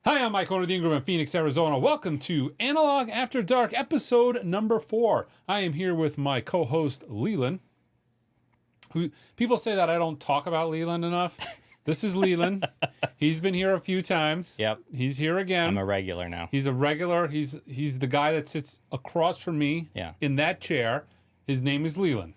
Hi, I'm Mike, owner of the Ingram in Phoenix, Arizona. Welcome to Analog After Dark, episode number 4. I am here with my co-host, Leland. Who people say that I don't talk about Leland enough. This is Leland. He's been here a few times. Yep. He's here again. I'm a regular now. He's a regular. He's the guy that sits across from me in that chair. His name is Leland.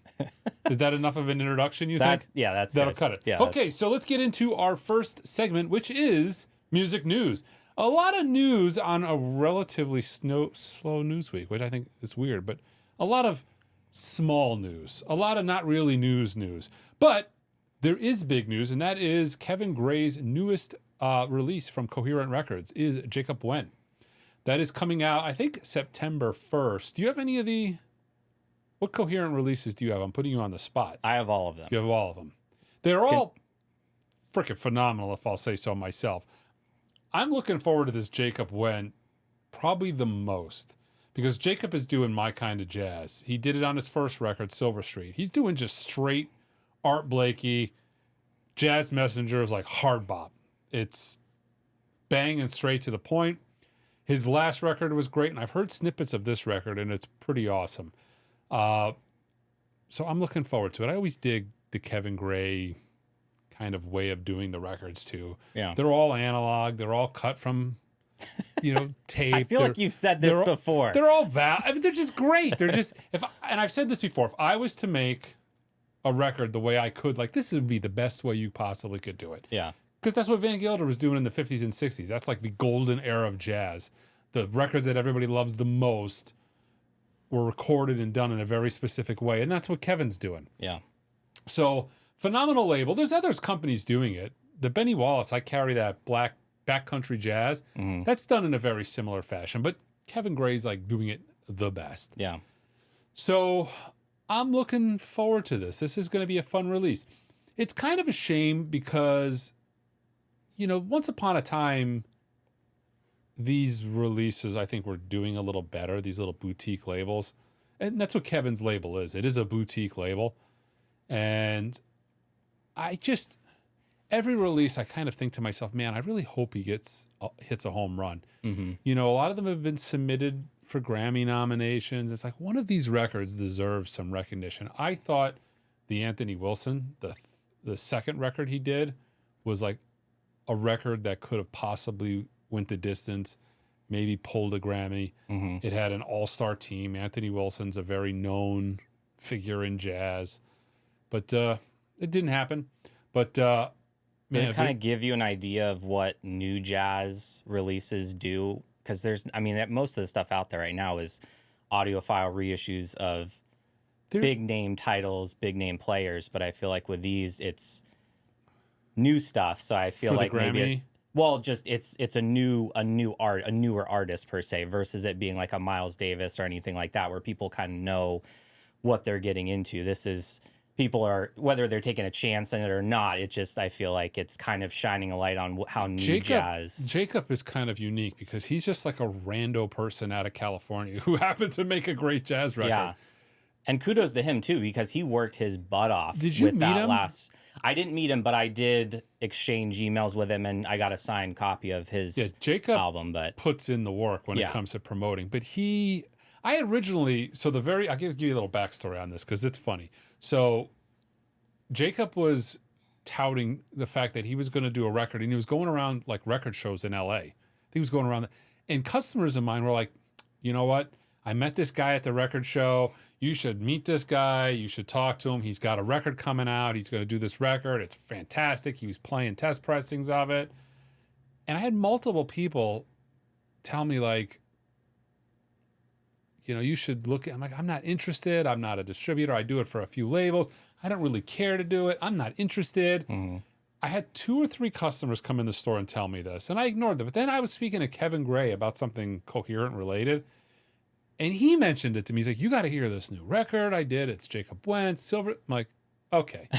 Is that enough of an introduction, you think? Yeah, That'll good. cut it. Yeah, okay, so let's get into our first segment, which is music news. A lot of news on a relatively slow news week, which I think is weird, but a lot of small news, a lot of not really news. But there is big news, and that is Kevin Gray's newest release from Coherent Records is Jacob Wentz. That is coming out, I think, September 1st. Do you have any of what Coherent releases do you have? I'm putting you on the spot. I have all of them. You have all of them. They're all freaking phenomenal, if I'll say so myself. I'm looking forward to this Jacob Wentz probably the most because Jacob is doing my kind of jazz. He did it on his first record, Silver Street. He's doing just straight Art Blakey, jazz messengers like hard bop. It's bang and straight to the point. His last record was great, and I've heard snippets of this record, and it's pretty awesome. So I'm looking forward to it. I always dig the Kevin Gray kind of way of doing the records too. Yeah. They're all analog. They're all cut from, tape. I feel like you've said this before. They're all they're just great. They're just, and I've said this before, if I was to make a record the way I could, like this would be the best way you possibly could do it. Yeah. Because that's what Van Gelder was doing in the 50s and 60s. That's like the golden era of jazz. The records that everybody loves the most were recorded and done in a very specific way. And that's what Kevin's doing. Yeah. So phenomenal label. There's other companies doing it. The Benny Wallace, I carry that black backcountry jazz. Mm-hmm. That's done in a very similar fashion. But Kevin Gray's like doing it the best. Yeah. So I'm looking forward to this. This is going to be a fun release. It's kind of a shame because, once upon a time, these releases, I think, were doing a little better, these little boutique labels. And that's what Kevin's label is. It is a boutique label. And every release, I kind of think to myself, man, I really hope he hits a home run. Mm-hmm. A lot of them have been submitted for Grammy nominations. It's like one of these records deserves some recognition. I thought the Anthony Wilson, the second record he did, was like a record that could have possibly went the distance, maybe pulled a Grammy. Mm-hmm. It had an all-star team. Anthony Wilson's a very known figure in jazz. But it didn't happen. But Does it kind of give you an idea of what new jazz releases do? Because most of the stuff out there right now is audiophile reissues of big name titles, big name players. But I feel like with these, it's new stuff. So I feel like maybe it's a newer artist per se, versus it being like a Miles Davis or anything like that, where people kind of know what they're getting into. This is. People are, whether they're taking a chance on it or not, I feel like it's kind of shining a light on how new jazz. Jacob is kind of unique because he's just like a rando person out of California who happened to make a great jazz record. Yeah. And kudos to him too, because he worked his butt off. Did you meet him? I didn't meet him, but I did exchange emails with him, and I got a signed copy of his Jacob album. But puts in the work when it comes to promoting. But I'll give you a little backstory on this because it's funny. So Jacob was touting the fact that he was going to do a record, and he was going around like record shows in LA. He was going around, and customers of mine were like, you know what? I met this guy at the record show. You should meet this guy. You should talk to him. He's got a record coming out. He's going to do this record. It's fantastic. He was playing test pressings of it. And I had multiple people tell me like, you should look at, I'm like, I'm not interested. I'm not a distributor. I do it for a few labels. I don't really care to do it. I'm not interested. Mm-hmm. I had 2 or 3 customers come in the store and tell me this, and I ignored them. But then I was speaking to Kevin Gray about something Coherent related, and he mentioned it to me. He's like, you got to hear this new record I did. It's Jacob Wentz, Silver. I'm like, okay.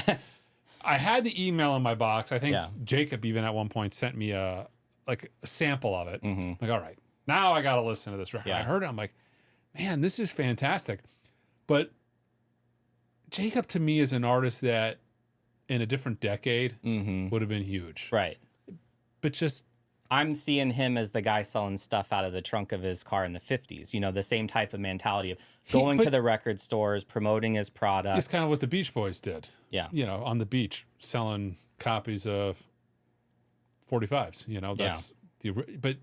I had the email in my box. I think Jacob even at one point sent me a sample of it. Mm-hmm. I'm like, all right, now I got to listen to this record. Yeah. I heard it. I'm like, man, this is fantastic. But Jacob to me is an artist that in a different decade would have been huge. Right. But just I'm seeing him as the guy selling stuff out of the trunk of his car in the 50s. You know, the same type of mentality of going to the record stores, promoting his product. It's kind of what the Beach Boys did. Yeah. You know, on the beach, selling copies of 45s. You know, that's but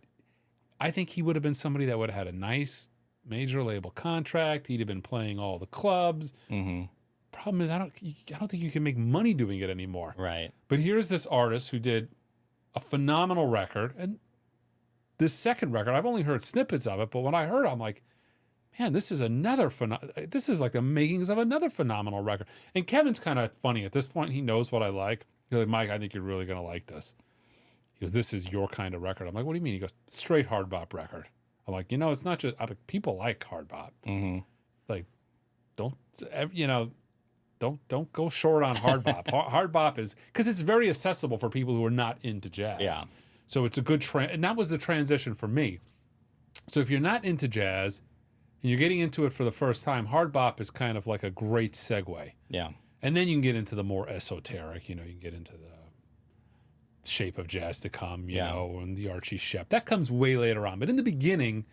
I think he would have been somebody that would have had a nice major label contract. He'd have been playing all the clubs. Mm-hmm. Problem is, I don't think you can make money doing it anymore. Right. But here's this artist who did a phenomenal record, and this second record, I've only heard snippets of it, but when I heard it, I'm like, man, this is this is like the makings of another phenomenal record. And Kevin's kind of funny at this point. He knows what I like. He's like, Mike, I think you're really gonna like this. He goes, this is your kind of record. I'm like, what do you mean? He goes, straight hard bop record. I'm like, it's not just, people like hard bop. Mm-hmm. Like, don't go short on hard bop. Hard bop is, because it's very accessible for people who are not into jazz. Yeah. So it's a good and that was the transition for me. So if you're not into jazz and you're getting into it for the first time, hard bop is kind of like a great segue. Yeah. And then you can get into the more esoteric, you can get into the Shape of Jazz to Come, you know, and the Archie Shepp. That comes way later on. But in the beginning,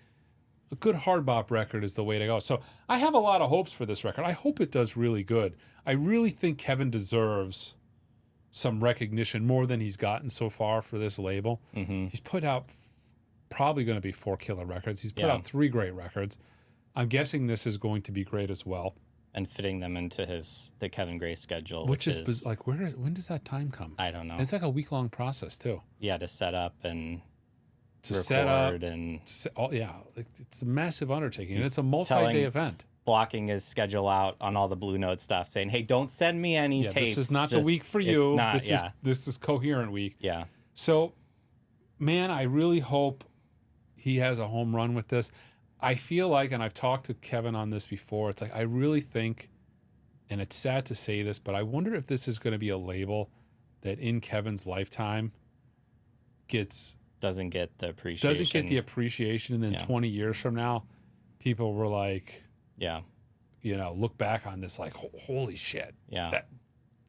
a good hard bop record is the way to go. So I have a lot of hopes for this record. I hope it does really good. I really think Kevin deserves some recognition more than he's gotten so far for this label. Mm-hmm. He's put out probably going to be 4 killer records. He's put out 3 great records. I'm guessing this is going to be great as well. And fitting them into the Kevin Gray schedule, which is like, when does that time come? I don't know. It's like a week-long process too. Yeah, to set up and to record set up and it's a massive undertaking, and it's a multi-day event. Blocking his schedule out on all the Blue Note stuff, saying, "Hey, don't send me any tapes. This is not the week for you. It's not, this is Coherent week." Yeah. So, man, I really hope he has a home run with this. I feel like, and I've talked to Kevin on this before, it's like, I really think, and it's sad to say this, but I wonder if this is going to be a label that in Kevin's lifetime doesn't get the appreciation. And then 20 years from now, people were like, look back on this like, holy shit. Yeah.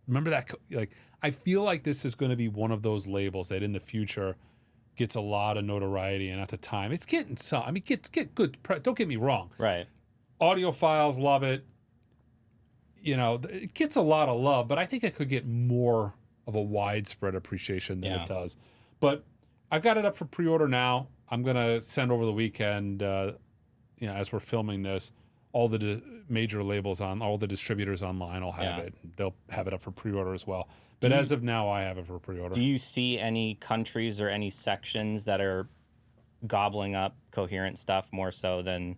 Remember that? Like, I feel like this is going to be one of those labels that in the future gets a lot of notoriety, and at the time it's getting some. I mean, get good. Don't get me wrong. Right. Audiophiles love it. It gets a lot of love, but I think it could get more of a widespread appreciation than it does. But I've got it up for pre-order now. I'm gonna send over the weekend. As we're filming this, all the major labels all the distributors online will have it. They'll have it up for pre-order as well. But as of now, I have it for pre-order. Do you see any countries or any sections that are gobbling up Coherent stuff more so than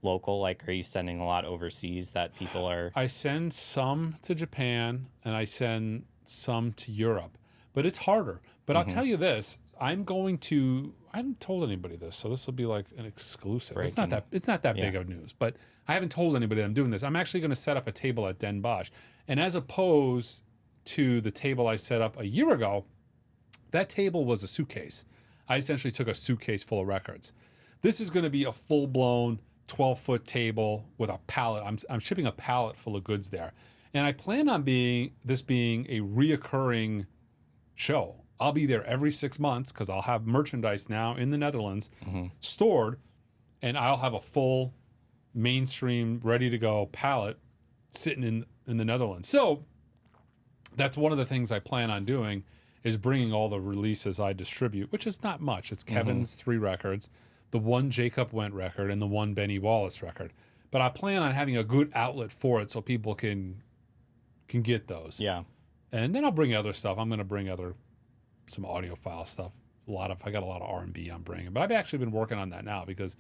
local? Like, are you sending a lot overseas that people are... I send some to Japan, and I send some to Europe. But it's harder. But I'll tell you this. I haven't told anybody this, so this will be like an exclusive. It's not that big of news, but I haven't told anybody that I'm doing this. I'm actually going to set up a table at Den Bosch. And as opposed to the table I set up a year ago, that table was a suitcase. I essentially took a suitcase full of records. This is going to be a full-blown 12-foot table with a pallet. I'm shipping a pallet full of goods there. And I plan on this being a reoccurring show. I'll be there every 6 months because I'll have merchandise now in the Netherlands stored, and I'll have a full mainstream, ready-to-go pallet sitting in the Netherlands. So that's one of the things I plan on doing, is bringing all the releases I distribute, which is not much. It's Kevin's 3 records, the 1 Jacob Wentz record, and the 1 Benny Wallace record. But I plan on having a good outlet for it so people can get those. Yeah. And then I'll bring other stuff. I'm going to bring some audiophile stuff. I got a lot of R&B I'm bringing. But I've actually been working on that now because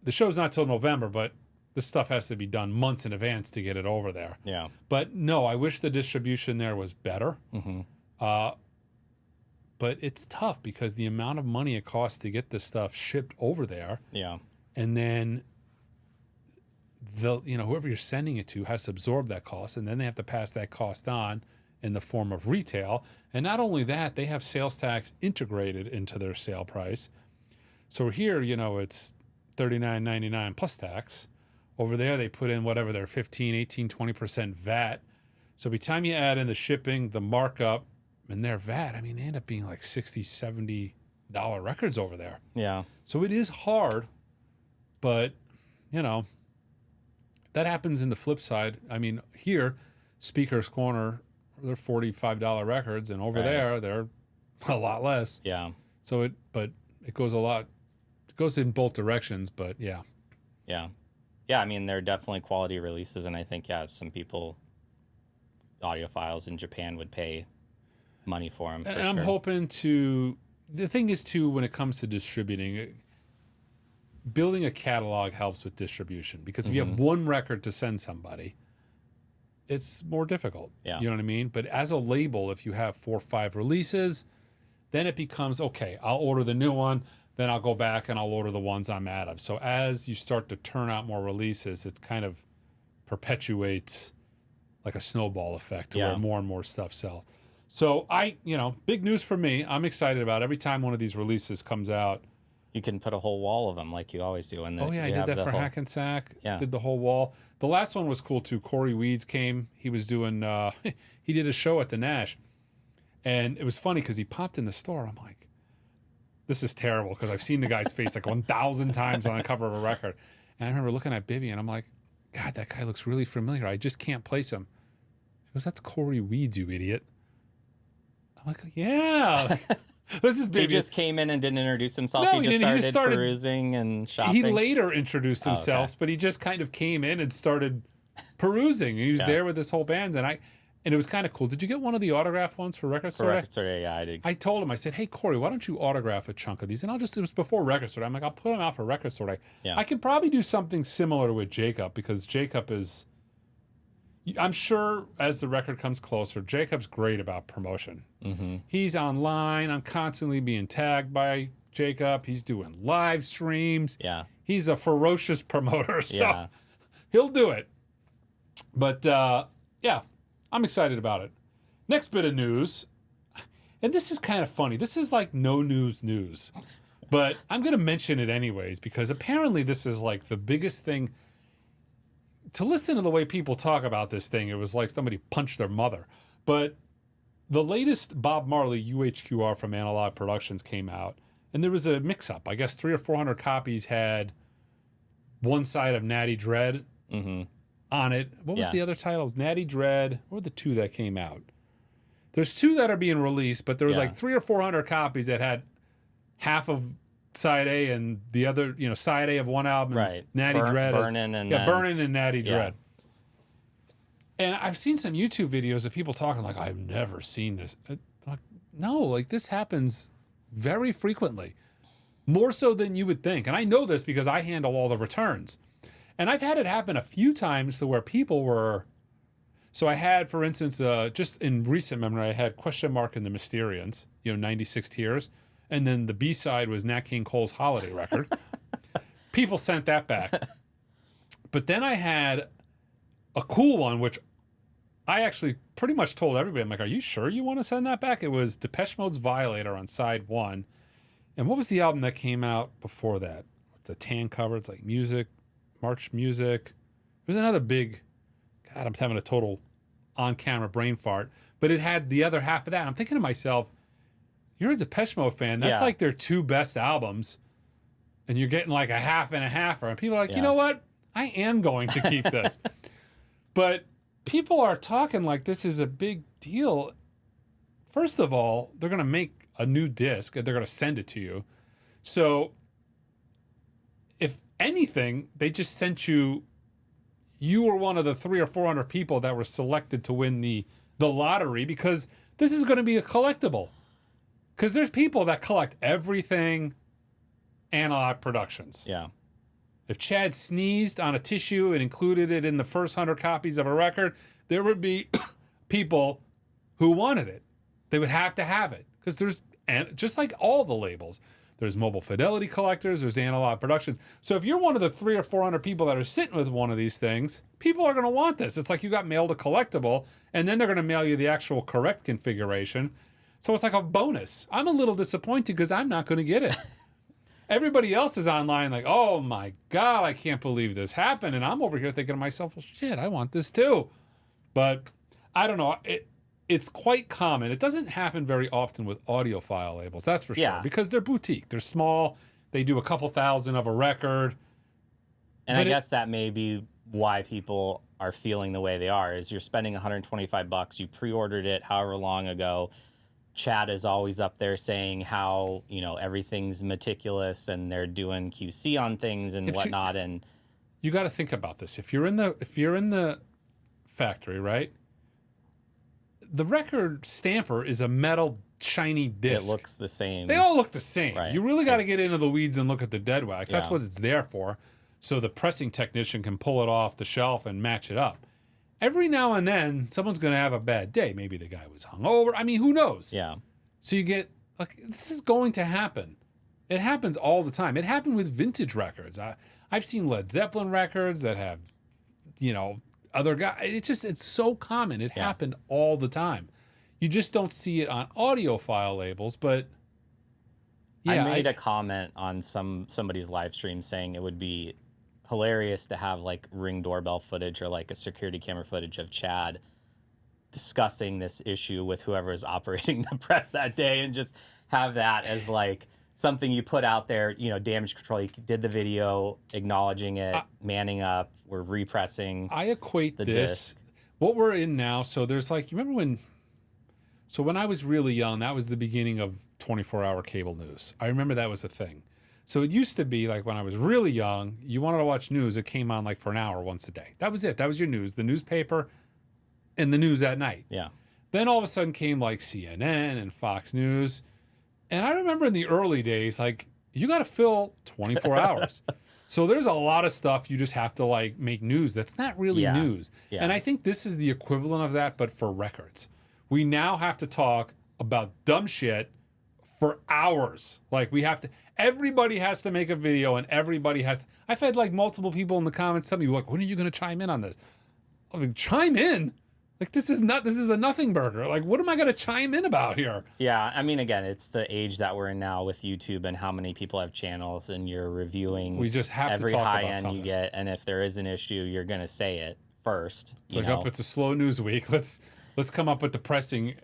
the show's not till November, but this stuff has to be done months in advance to get it over there. Yeah. But no, I wish the distribution there was better. But it's tough because the amount of money it costs to get this stuff shipped over there. Yeah. And then whoever you're sending it to has to absorb that cost, and then they have to pass that cost on in the form of retail. And not only that, they have sales tax integrated into their sale price. So here, it's $39.99 plus tax. Over there, they put in whatever their 15, 18, 20% VAT. So by the time you add in the shipping, the markup, and their VAT, I mean, they end up being like $60, $70 records over there. Yeah. So it is hard, but, you know, that happens in the flip side. I mean, here, Speaker's Corner, they're $45 records, and over there, they're a lot less. Yeah. So it goes it goes in both directions, but yeah. Yeah. Yeah, I mean, they're definitely quality releases, and I think, some people, audiophiles in Japan would pay money for them, And I'm hoping the thing is, too, when it comes to distributing, building a catalog helps with distribution, because if you have one record to send somebody, it's more difficult. Yeah. You know what I mean? But as a label, if you have 4 or 5 releases, then it becomes, okay, I'll order the new one, then I'll go back and I'll order the ones I'm out of. So as you start to turn out more releases, it kind of perpetuates like a snowball effect to where more and more stuff sells. So big news for me. I'm excited about every time one of these releases comes out. You can put a whole wall of them like you always do. I did that for Hack and Sack. Yeah. Did the whole wall. The last one was cool too. Corey Weeds came. He was doing, he did a show at the Nash. And it was funny because he popped in the store. I'm like, this is terrible, because I've seen the guy's face like 1,000 times on the cover of a record. And I remember looking at Bibby and I'm like, God, that guy looks really familiar. I just can't place him. She goes, that's Corey Weeds, you idiot. I'm like, yeah. This is Bibby. He just came in and didn't introduce himself. No, he just started perusing and shopping. He later introduced himself, but he just kind of came in and started perusing. He was there with this whole band, and it was kind of cool. Did you get one of the autograph ones for Record Store Day? For Record Store Day, yeah, I did. I told him, I said, hey, Corey, why don't you autograph a chunk of these? And it was before Record Store Day. I'm like, I'll put them out for Record Store Day. Yeah. I could probably do something similar with Jacob, because Jacob is, I'm sure as the record comes closer, Jacob's great about promotion. Mm-hmm. He's online. I'm constantly being tagged by Jacob. He's doing live streams. Yeah. He's a ferocious promoter, so he'll do it. But, I'm excited about it. Next bit of news, and this is kind of funny. This is like no news, but I'm going to mention it anyways, because apparently this is like the biggest thing. To listen to the way people talk about this thing, it was like somebody punched their mother. But the latest Bob Marley UHQR from Analog Productions came out, and there was a mix-up. I guess 300 or 400 copies had one side of Natty Dread on it. What was the other title? Natty Dread. What were the 2 that came out? There's 2 that are being released, but there was like 300 or 400 copies that had half of side A and the other, side A of one album. Right. Natty Dread. Burnin' and Burnin' and Natty Dread. And I've seen some YouTube videos of people talking like, I've never seen this. No, this happens very frequently. More so than you would think. And I know this because I handle all the returns. And I've had it happen a few times to where people were... So I had, for instance, just in recent memory, I had Question Mark and the Mysterians, 96 Tears. And then the B-side was Nat King Cole's Holiday record. People sent that back. But then I had a cool one, which I actually pretty much told everybody, I'm like, are you sure you want to send that back? It was Depeche Mode's Violator on side 1. And what was the album that came out before that? The tan cover, it's like Music, March Music. There's another big, God, I'm having a total on-camera brain fart. But it had the other half of that. And I'm thinking to myself, you're a Depeche Mode fan. That's like their 2 best albums. And you're getting like a half and a half. And people are like, you know what? I am going to keep this. But people are talking like this is a big deal. First of all, they're going to make a new disc and they're going to send it to you. So if anything, they just sent you were one of the 300 or 400 people that were selected to win the lottery, because this is going to be a collectible. Because there's people that collect everything Analog Productions. Yeah. If Chad sneezed on a tissue and included it in the first 100 copies of a record, there would be people who wanted it. They would have to have it. Because there's, and just like all the labels, there's Mobile Fidelity collectors, there's Analog Productions. So if you're one of the 300 or 400 people that are sitting with one of these things, people are going to want this. It's like you got mailed a collectible, and then they're going to mail you the actual correct configuration. So it's like a bonus. I'm a little disappointed because I'm not going to get it. Everybody else is online like, oh my God, I can't believe this happened. And I'm over here thinking to myself, well, shit, I want this too. But I don't know. it's quite common. It doesn't happen very often with audiophile labels, that's for sure, because they're boutique. They're small. They do a couple thousand of a record. And I guess that may be why people are feeling the way they are, is you're spending $125. You pre-ordered it however long ago. Chad is always up there saying how, you know, everything's meticulous and they're doing QC on things and whatnot. And you got to think about this. If you're in the factory, right? The record stamper is a metal shiny disc. It looks the same. They all look the same. Right. You really got to get into the weeds and look at the dead wax. That's what it's there for. So the pressing technician can pull it off the shelf and match it up. Every now and then, someone's going to have a bad day. Maybe the guy was hungover. I mean, who knows? Yeah. So you get, like, this is going to happen. It happens all the time. It happened with vintage records. I've seen Led Zeppelin records that have, you know, other guys. It's so common. It happened all the time. You just don't see it on audiophile labels, but I made a comment on somebody's live stream saying it would be hilarious to have like Ring doorbell footage or like a security camera footage of Chad discussing this issue with whoever is operating the press that day, and just have that as like something you put out there. You know, Damage Control, you did the video acknowledging it, manning up, we're repressing. I equate the this disc. What we're in now. So there's like, you remember when I was really young, that was the beginning of 24-hour cable news. I remember that was a thing. So it used to be like when I was really young, you wanted to watch news, it came on like for an hour once a day. That was it. That was your news, the newspaper and the news at night. Yeah. Then all of a sudden came like CNN and Fox News. And I remember in the early days, like, you got to fill 24 hours. So there's a lot of stuff you just have to like make news. That's not really news. Yeah. And I think this is the equivalent of that, but for records. We now have to talk about dumb shit for hours. Like, we have to, everybody has to make a video, and everybody has to, I've had like multiple people in the comments tell me, like, when are you going to chime in on this? I mean, chime in? Like, this is a nothing burger. Like, what am I going to chime in about here? Yeah, I mean, again, it's the age that we're in now with YouTube and how many people have channels, and you're reviewing we just have every to talk high about end something. you get, and if there is an issue, you're going to say it first. It's like, oh, it's a slow news week. Let's come up with the pressing.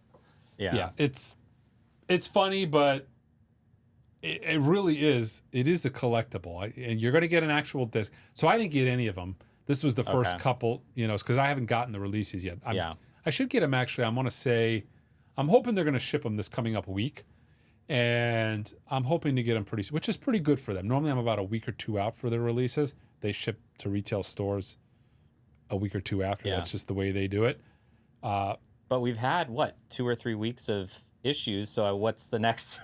Yeah. It's funny, but it really is. It is a collectible, and you're going to get an actual disc. So I didn't get any of them. This was the first couple, you know, because I haven't gotten the releases yet. I should get them actually. I want to say, I'm hoping they're going to ship them this coming up week, and I'm hoping to get them pretty, which is pretty good for them. Normally I'm about a week or two out for their releases. They ship to retail stores a week or two after. That's just the way they do it. But we've had, 2 or 3 weeks of issues. So what's the next?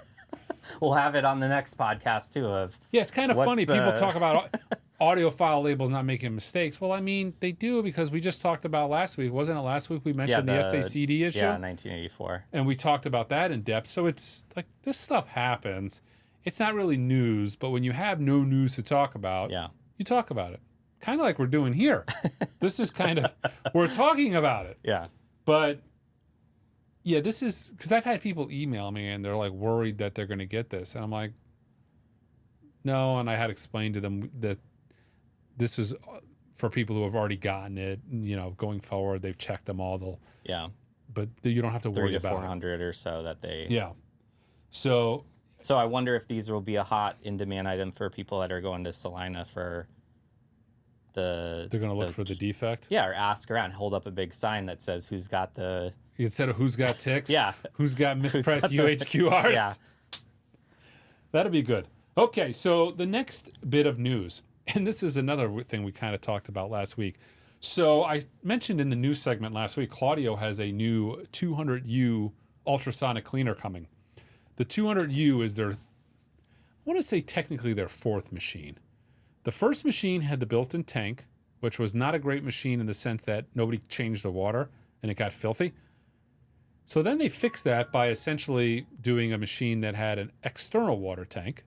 We'll have it on the next podcast too. It's kind of funny. People talk about audiophile labels not making mistakes. Well, I mean, they do, because we just talked about last week. Wasn't it last week we mentioned the SACD issue? Yeah, 1984. And we talked about that in depth. So it's like, this stuff happens. It's not really news, but when you have no news to talk about, you talk about it. Kind of like we're doing here. This is kind of, we're talking about it. Yeah. But yeah, this is, because I've had people email me and they're like worried that they're going to get this. And I'm like, no. And I had explained to them that this is for people who have already gotten it. You know, going forward, they've checked them all. But you don't have to worry about 400 or so that they. Yeah. So I wonder if these will be a hot in-demand item for people that are going to Salina for the. They're going to look for the defect. Yeah, or ask around, hold up a big sign that says who's got the. Instead of who's got ticks. Yeah. Who's got mispressed UHQRs. Yeah. That'd be good. Okay, so the next bit of news, and this is another thing we kind of talked about last week. So I mentioned in the news segment last week, Claudio has a new 200U ultrasonic cleaner coming. The 200U is their, I want to say technically their fourth machine. The first machine had the built-in tank, which was not a great machine in the sense that nobody changed the water and it got filthy. So then they fixed that by essentially doing a machine that had an external water tank.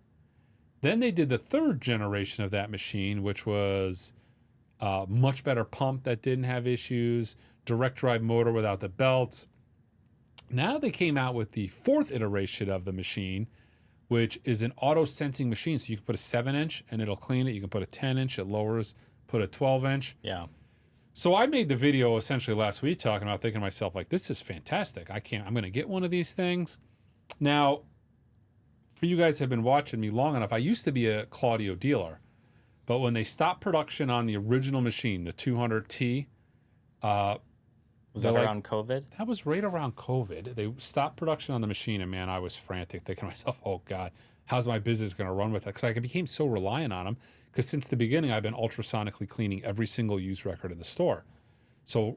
Then they did the third generation of that machine, which was a much better pump that didn't have issues, direct drive motor without the belt. Now they came out with the fourth iteration of the machine, which is an auto sensing machine. So you can put a 7-inch and it'll clean it. You can put a 10-inch, it lowers, put a 12-inch. Yeah. So I made the video essentially last week talking about thinking to myself, like, this is fantastic. I'm going to get one of these things. Now, for you guys who have been watching me long enough, I used to be a Claudio dealer, but when they stopped production on the original machine, the 200T, was that around COVID? That was right around COVID. They stopped production on the machine, and man, I was frantic, thinking to myself, oh God, how's my business going to run with it? Because I became so reliant on them. Because since the beginning, I've been ultrasonically cleaning every single used record in the store. So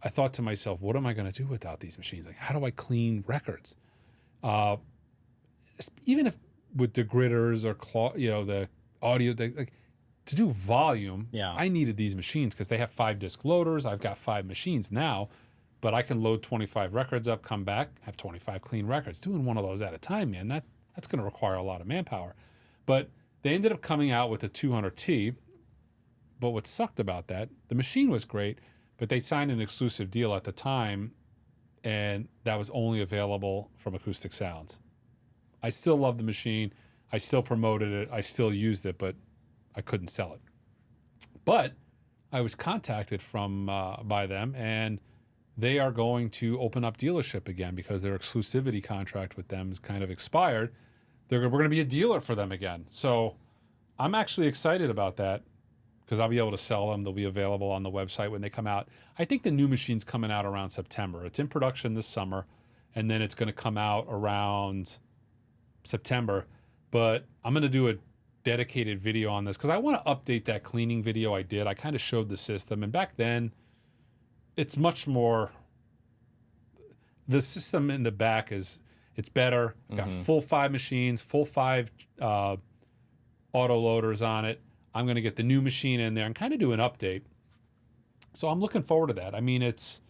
I thought to myself, what am I going to do without these machines? Like, how do I clean records? Even if with degridders or the audio, like to do volume, I needed these machines because they have 5-disc loaders. I've got 5 machines now, but I can load 25 records up, come back, have 25 clean records. Doing one of those at a time, man, that's going to require a lot of manpower. But they ended up coming out with a 200T. But what sucked about that, the machine was great, but they signed an exclusive deal at the time, and that was only available from Acoustic Sounds. I still love the machine. I still promoted it. I still used it, but I couldn't sell it. But I was contacted by them, and they are going to open up dealership again because their exclusivity contract with them is kind of expired. We're going to be a dealer for them again. So I'm actually excited about that because I'll be able to sell them. They'll be available on the website when they come out. I think the new machine's coming out around September. It's in production this summer, and then it's going to come out around September. But I'm going to do a dedicated video on this because I want to update that cleaning video I did. I kind of showed the system, and back then it's much more, the system in the back it's better. Got full 5 machines, full 5 auto loaders on it. I'm going to get the new machine in there and kind of do an update. So I'm looking forward to that. I mean, it's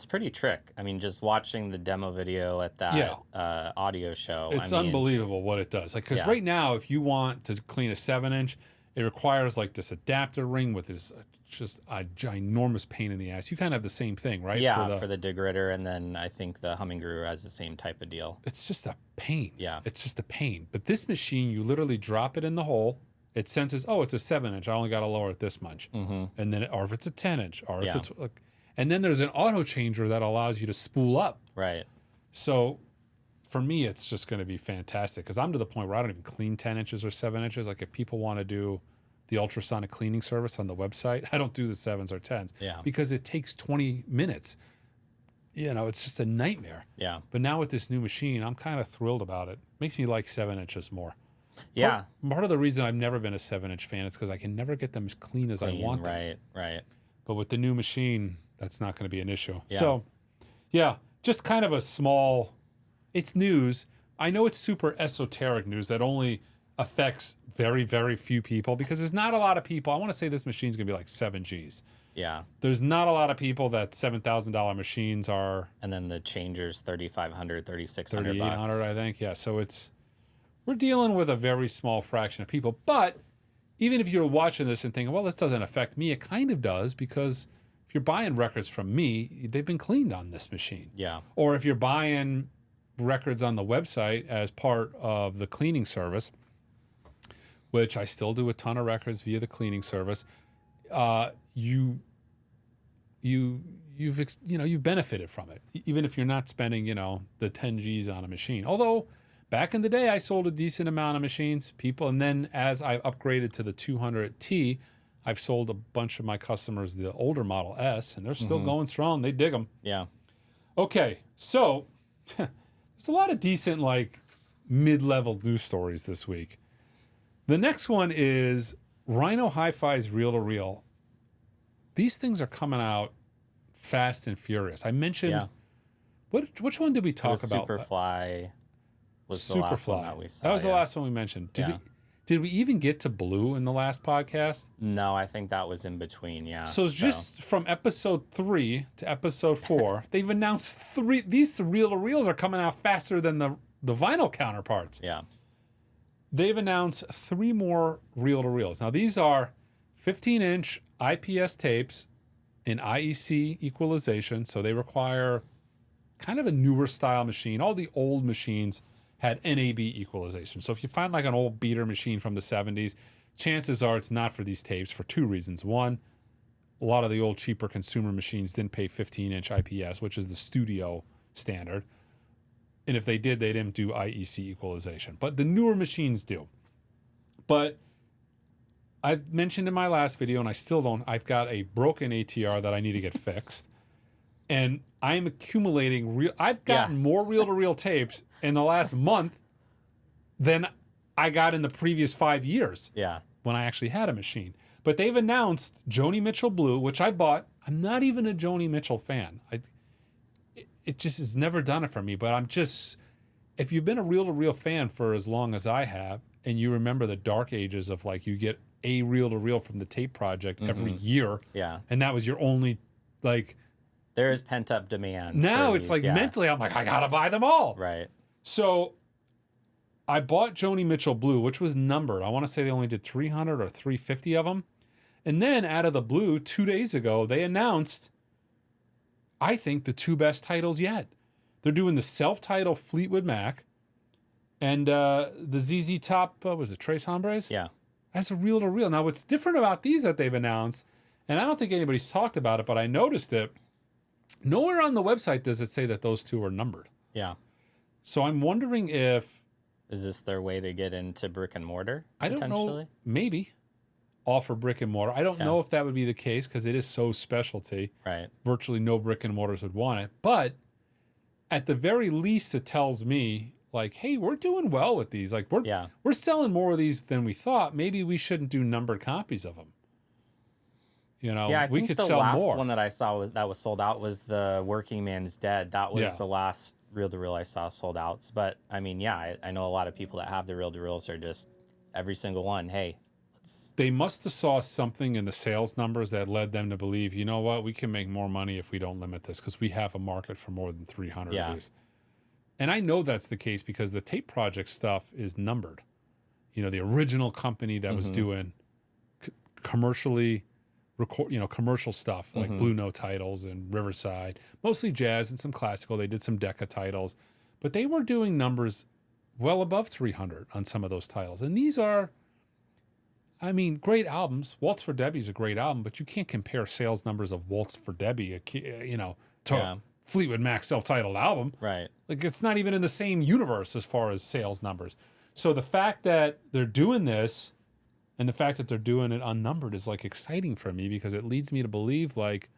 pretty trick. I mean, just watching the demo video at that audio show. It's unbelievable what it does. Like, because right now, if you want to clean a 7-inch, it requires like this adapter ring with this just a ginormous pain in the ass. You kind of have the same thing, right? Yeah, for the degritter, and then I think the Humming Guru has the same type of deal. It's just a pain. Yeah. It's just a pain. But this machine, you literally drop it in the hole. It senses, oh, it's a 7-inch. I only got to lower it this much. And then, or if it's a 10-inch, or it's and then there's an auto changer that allows you to spool up. Right. So for me, it's just going to be fantastic because I'm to the point where I don't even clean 10 inches or 7 inches. Like if people want to do the ultrasonic cleaning service on the website, I don't do the 7s or 10s because it takes 20 minutes. You know, it's just a nightmare. Yeah. But now with this new machine, I'm kind of thrilled about it. Makes me like 7 inches more. Yeah. Part of the reason I've never been a 7-inch fan is because I can never get them as clean as I want them. Right. But with the new machine, that's not going to be an issue. Yeah. So, yeah, just kind of a small, it's news. I know it's super esoteric news that only affects very, very few people because there's not a lot of people. I want to say this machine's going to be like 7 Gs. Yeah. There's not a lot of people that $7,000 machines are. And then the changer's $3,500, $3,600. $3,800, I think. Yeah. So we're dealing with a very small fraction of people. But even if you're watching this and thinking, well, this doesn't affect me, it kind of does because if you're buying records from me, they've been cleaned on this machine. Yeah. Or if you're buying records on the website as part of the cleaning service, which I still do a ton of records via the cleaning service, you've benefited from it, even if you're not spending, the 10 Gs on a machine. Although back in the day, I sold a decent amount of machines, and then as I upgraded to the 200T, I've sold a bunch of my customers the older Model S, and they're still going strong. They dig them. Yeah. Okay, so there's a lot of decent, mid-level news stories this week. The next one is Rhino Hi-Fi's reel-to-reel. These things are coming out fast and furious. I mentioned, which one did we talk about? Superfly was the last one that we saw. That was the last one we mentioned. Did we even get to Blue in the last podcast? No, I think that was in between, So just from episode 3 to episode 4, they've announced these reel-to-reels are coming out faster than the vinyl counterparts. Yeah. They've announced 3 more reel-to-reels. Now, these are 15-inch IPS tapes in IEC equalization, so they require kind of a newer style machine. All the old machines had NAB equalization. So if you find an old beater machine from the 70s, chances are it's not for these tapes for 2 reasons. One, a lot of the old cheaper consumer machines didn't pay 15-inch IPS, which is the studio standard. And if they did, they didn't do IEC equalization. But the newer machines do. But I've mentioned in my last video, and I still don't, I've got a broken ATR that I need to get fixed. And I'm accumulating I've gotten more reel-to-reel tapes in the last month than I got in the previous 5 years. Yeah. When I actually had a machine. But they've announced Joni Mitchell Blue, which I bought. I'm not even a Joni Mitchell fan. It just has never done it for me. But I'm just, if you've been a reel-to-reel fan for as long as I have, and you remember the dark ages of like you get a reel-to-reel from the tape project every year. Yeah. And that was your only, like. There is pent-up demand. Now it's like mentally, I'm like, I got to buy them all. Right. So I bought Joni Mitchell Blue, which was numbered. I want to say they only did 300 or 350 of them. And then out of the blue, 2 days ago, they announced, I think, the two best titles yet. They're doing the self-titled Fleetwood Mac and the ZZ Top, what was it, Tres Hombres? Yeah. That's a reel-to-reel. Now, what's different about these that they've announced, and I don't think anybody's talked about it, but I noticed it, nowhere on the website does it say that those two are numbered. Yeah. So I'm wondering if... Is this their way to get into brick and mortar? I don't know. Maybe. Offer brick and mortar. I don't know if that would be the case because it is so specialty. Right. Virtually no brick and mortars would want it. But at the very least, it tells me, like, hey, we're doing well with these. Like, we're selling more of these than we thought. Maybe we shouldn't do numbered copies of them. You know, I we think could the sell last more. one that I saw that was sold out was the Working Man's Dead. That was the last reel-to-reel I saw sold outs. But I mean, I know a lot of people that have the reel-to-reels are just every single one. Hey, they must have saw something in the sales numbers that led them to believe, you know what, we can make more money if we don't limit this because we have a market for more than 300 of these. And I know that's the case because the tape project stuff is numbered. You know, the original company that was doing commercially commercial stuff like Blue Note titles and Riverside, mostly jazz and some classical. They did some Decca titles, but they were doing numbers well above 300 on some of those titles. And these are, I mean, great albums. Waltz for Debbie's a great album, but you can't compare sales numbers of Waltz for Debbie, to Fleetwood Mac self-titled album. Right. Like, it's not even in the same universe as far as sales numbers. So the fact that they're doing this and the fact that they're doing it unnumbered is like exciting for me because it leads me to believe like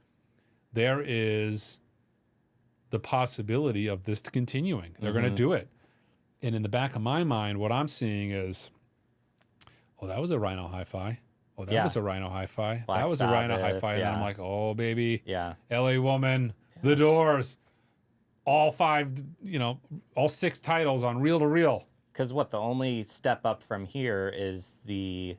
there is the possibility of this continuing. They're going to do it. And in the back of my mind, what I'm seeing is, oh, that was a Rhino Hi-Fi. Oh, that was a Rhino Hi-Fi. That was a Rhino Hi-Fi. And then I'm like, oh, baby. Yeah. LA Woman, The Doors, all 6 titles on reel-to-reel. Because the only step up from here is the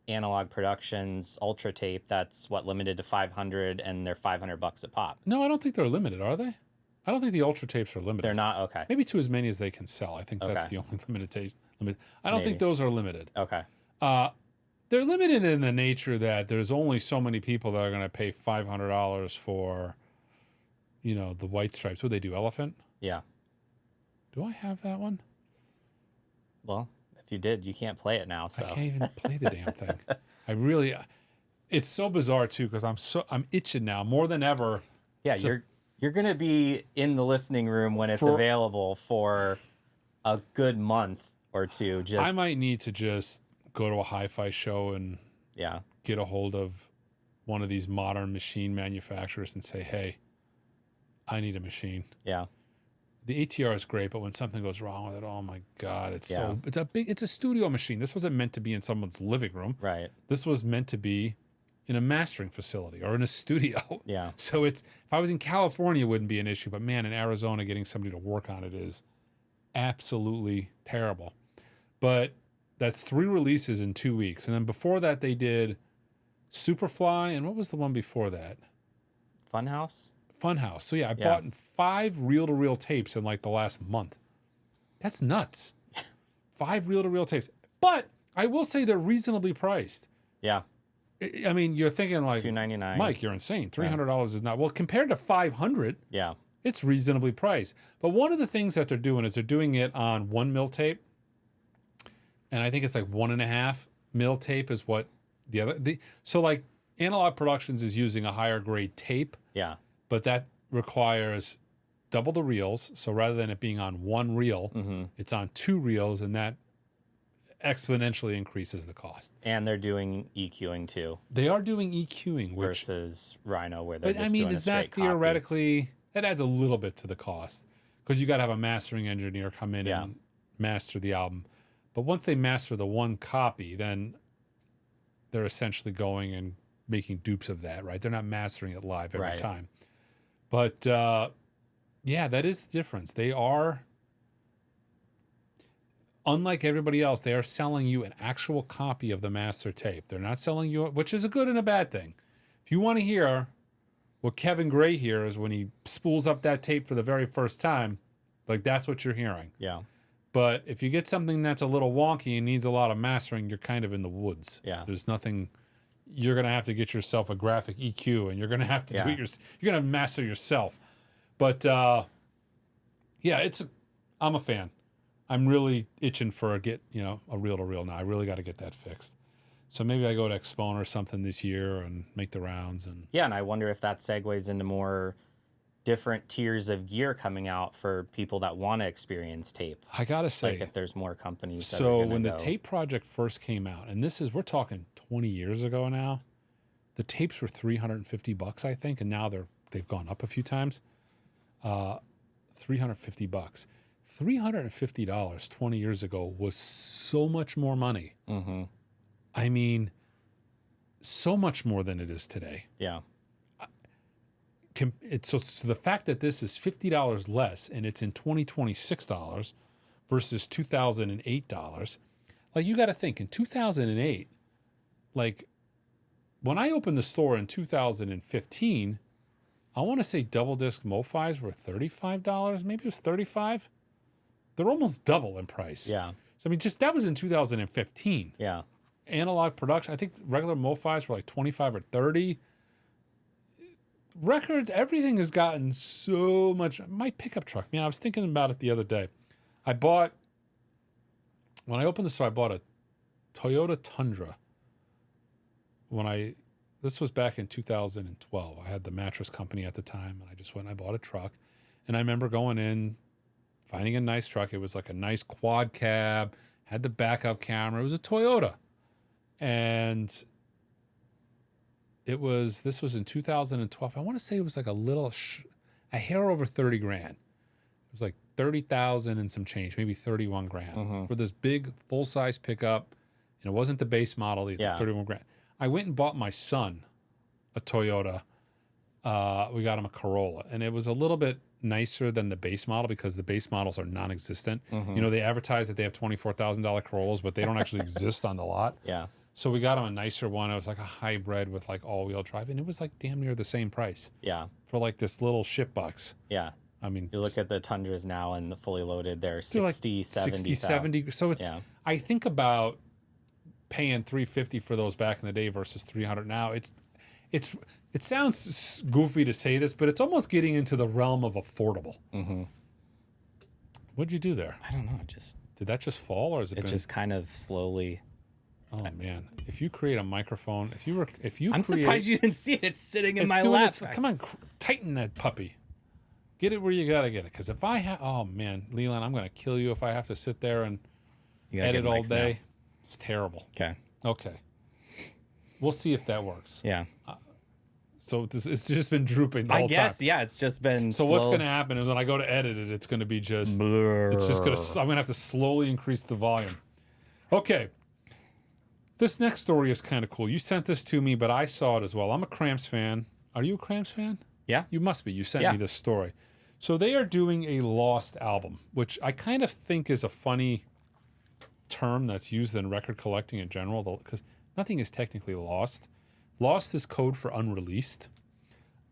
Analog Productions Ultra Tape that's limited to 500 and they're $500 a pop. No, I don't think they're limited, are they? I don't think the Ultra Tapes are limited. They're not? Okay. Maybe to as many as they can sell. I think that's the only limitation. I don't think those are limited. Okay. They're limited in the nature that there's only so many people that are going to pay $500 for, the White Stripes. What do they do, Elephant? Yeah. Do I have that one? Well, if you did, you can't play it now. So I can't even play the damn thing. It's so bizarre too because I'm itching now more than ever. Yeah, you're gonna be in the listening room when it's available for a good month or two. I might need to just go to a hi-fi show and get a hold of one of these modern machine manufacturers and say, hey, I need a machine. Yeah. The ATR is great, but when something goes wrong with it, oh my God, it's a studio machine. This wasn't meant to be in someone's living room. Right. This was meant to be in a mastering facility or in a studio. Yeah. So if I was in California, it wouldn't be an issue, but man, in Arizona, getting somebody to work on it is absolutely terrible. But that's 3 releases in 2 weeks. And then before that, they did Superfly, and what was the one before that? Funhouse. So I bought 5 reel-to-reel tapes in like the last month. That's nuts. 5 reel-to-reel tapes. But I will say they're reasonably priced. Yeah. I mean, you're thinking like $299. Mike, you're insane. $300 is not. Well, compared to $500, it's reasonably priced. But one of the things that they're doing is they're doing it on 1 mil tape. And I think it's like 1.5 mil tape is what the other. So like Analog Productions is using a higher grade tape. Yeah. But that requires double the reels. So rather than it being on one reel, it's on 2 reels, and that exponentially increases the cost. And they're doing EQing too. They are doing EQing, versus Rhino, where they're but just doing a straight that theoretically that adds a little bit to the cost, because you got to have a mastering engineer come in and master the album. But once they master the one copy, then they're essentially going and making dupes of that, right? They're not mastering it live every time. But yeah, that is the difference. They are, unlike everybody else, they are selling you an actual copy of the master tape. They're not selling you, which is a good and a bad thing. If you want to hear what Kevin Gray hears when he spools up that tape for the very first time, like, that's what you're hearing. Yeah. But if you get something that's a little wonky and needs a lot of mastering, you're kind of in the woods. Yeah. There's nothing. You're going to have to get yourself a graphic EQ, and you're going to have to do it yourself. You're going to master yourself. But yeah, I'm a fan. I'm really itching for a reel-to-reel now. I really got to get that fixed. So maybe I go to Expone or something this year and make the rounds. And yeah, and I wonder if that segues into more different tiers of gear coming out for people that want to experience tape. I got to say, like, if there's more companies. So when the tape project first came out, and we're talking 20 years ago now, the tapes were $350, I think, and now they've gone up a few times. $350. $350 20 years ago was so much more money. Mm-hmm. I mean, so much more than it is today. Yeah. So the fact that this is $50 less and it's in $2026 versus $2008, like, you got to think, in 2008, like, when I opened the store in 2015, I want to say double disc MoFis were $35. Maybe it was $35. They're almost double in price. Yeah. So I mean, just that was in 2015. Yeah. Analog production, I think regular MoFis were like 25 or 30. Records, everything has gotten so much. My pickup truck, man, I was thinking about it the other day. When I opened the store, I bought a Toyota Tundra. This was back in 2012. I had the mattress company at the time, and I just went and I bought a truck. And I remember going in, finding a nice truck. It was like a nice quad cab, had the backup camera. It was a Toyota. And this was in 2012. I want to say it was like a hair over 30 grand. It was like 30,000 and some change, maybe 31 grand for this big full-size pickup. And it wasn't the base model either, 31 grand. I went and bought my son a Toyota. We got him a Corolla, and it was a little bit nicer than the base model because the base models are non-existent. You know, they advertise that they have $24,000 Corollas, but they don't actually exist on the lot. Yeah. So we got him a nicer one. It was like a hybrid with like all-wheel drive, and it was like damn near the same price. Yeah. For like this little shitbox. Yeah. I mean, you look at the Tundras now and the fully loaded, they're 60, like 70. 60, 70. So it's, I think about paying $350 for those back in the day versus $300 now. It sounds goofy to say this, but it's almost getting into the realm of affordable. Mm-hmm. What'd you do there? I don't know. Did that just fall, or is it just kind of slowly? Oh man! If you create a microphone, I'm surprised you didn't see it. It's sitting in my lap. Come on, tighten that puppy. Get it where you gotta get it. Because if I have, oh man, Leland, I'm gonna kill you if I have to sit there and edit all day. Now. It's terrible. Okay. We'll see if that works. Yeah. So it's just been drooping the whole time. I guess, yeah, it's just been So what's going to happen is when I go to edit it, it's going to be just... Blur. It's just going to... I'm going to have to slowly increase the volume. Okay. This next story is kind of cool. You sent this to me, but I saw it as well. I'm a Cramps fan. Are you a Cramps fan? Yeah. You must be. You sent me this story. So they are doing a Lost album, which I kind of think is a funny term that's used in record collecting in general, because nothing is technically lost. Lost is code for unreleased,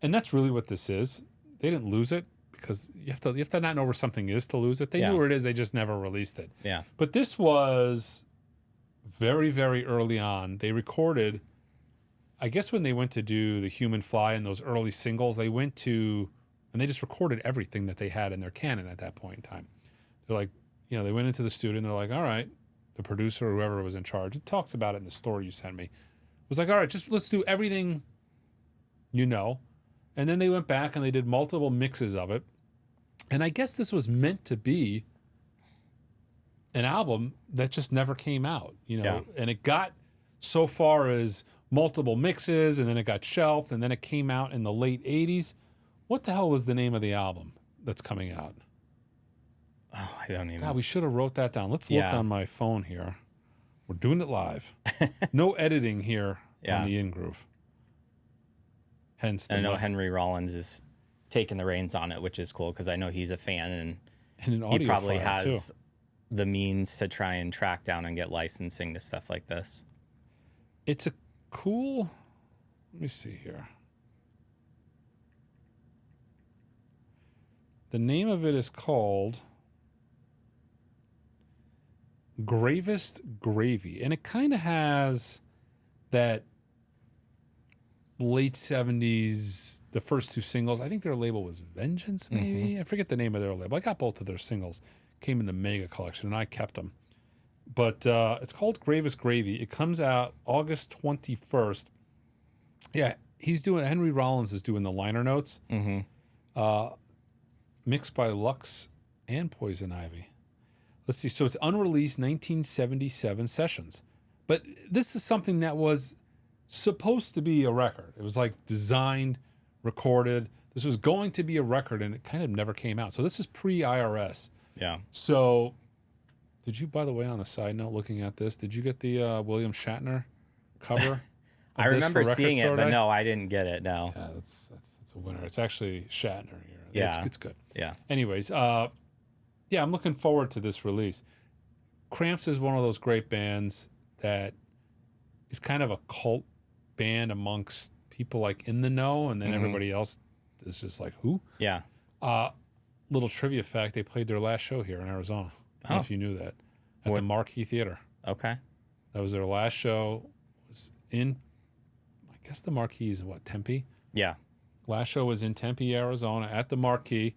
and that's really what this is. They didn't lose it because you have to not know where something is to lose it. They knew where it is, they just never released it. Yeah. But this was very, very early on. They recorded, I guess when they went to do The Human Fly and those early singles, they went to, and they just recorded everything that they had in their canon at that point in time. They're like, they went into the studio and they're like, all right, the producer or whoever was in charge, it talks about it in the story you sent me. was like, all right, just let's do everything, you know. And then they went back and they did multiple mixes of it. And I guess this was meant to be an album that just never came out, you know. Yeah. And it got so far as multiple mixes, and then it got shelved, and then it came out in the late 80s. What the hell was the name of the album that's coming out? Oh, I don't even. God, we should have wrote that down. Let's look on my phone here. We're doing it live. No editing here on the In-Groove. Hence the I know Henry Rollins is taking the reins on it, which is cool because I know he's a fan and an he probably has too. the means to try and track down and get licensing to stuff like this. It's a cool, let me see here. The name of it is called Gravest Gravy. And it kind of has that late 70s, the first two singles. I think their label was Vengeance, maybe. I forget the name of their label. I got both of their singles. Came in the Mega Collection, and I kept them. But it's called Gravest Gravy. It comes out August 21st. Yeah, Henry Rollins is doing the liner notes. Mixed by Lux and Poison Ivy. Let's see. So it's unreleased 1977 sessions. But this is something that was supposed to be a record. It was like designed, recorded. This was going to be a record, and it kind of never came out. So this is pre-IRS. Yeah. So did you, by the way, on a side note, looking at this, did you get the William Shatner cover? I remember seeing it, but no, I didn't get it, no. Yeah, that's a winner. It's actually Shatner here. Yeah. It's good. Yeah. Anyways, yeah, I'm looking forward to this release. Cramps is one of those great bands that is kind of a cult band amongst people like in the know, and then everybody else is just like, who? Yeah. Little trivia fact, they played their last show here in Arizona. I don't know if you knew that. At the Marquee Theater. Okay. That was their last show. It was in, I guess the Marquee is what, Tempe? Yeah. Last show was in Tempe, Arizona at the Marquee.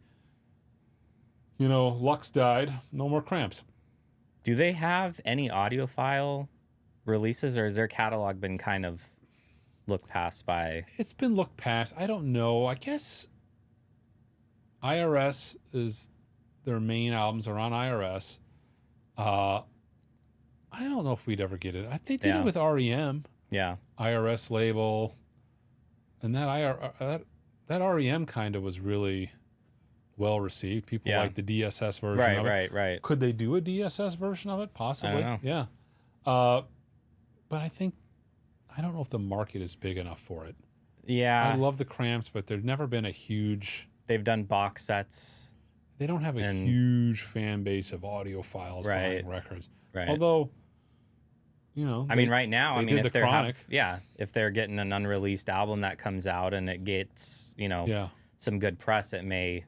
You know, Lux died. No more Cramps. Do they have any audiophile releases, or has their catalog been kind of looked past by? It's been looked past. I don't know. I guess IRS is their main albums are on IRS. I don't know if we'd ever get it. They did it with REM. Yeah. IRS label. And that REM kind of was really well received. People like the DSS version of it. Right. Could they do a DSS version of it? Possibly. I don't know. Yeah. But I don't know if the market is big enough for it. Yeah. I love the Cramps, but there's never been a huge... They've done box sets. They don't have a huge fan base of audiophiles buying records. Right. Although, you know... I mean, right now, if they're Chronic. if they're getting an unreleased album that comes out and it gets, some good press, it may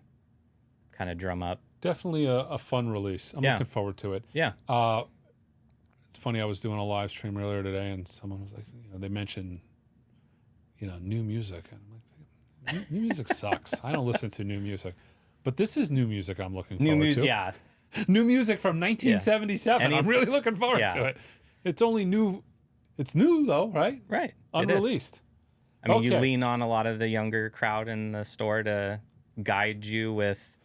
kind of drum up. Definitely a fun release. I'm looking forward to it. Yeah. It's funny, I was doing a live stream earlier today, and someone was like, they mentioned, new music. And I'm like, new music sucks. I don't listen to new music. But this is new music I'm looking forward to. Yeah. New music from 1977. I'm really looking forward to it. It's only new. It's new, though, right? Right. Unreleased. You lean on a lot of the younger crowd in the store to guide you with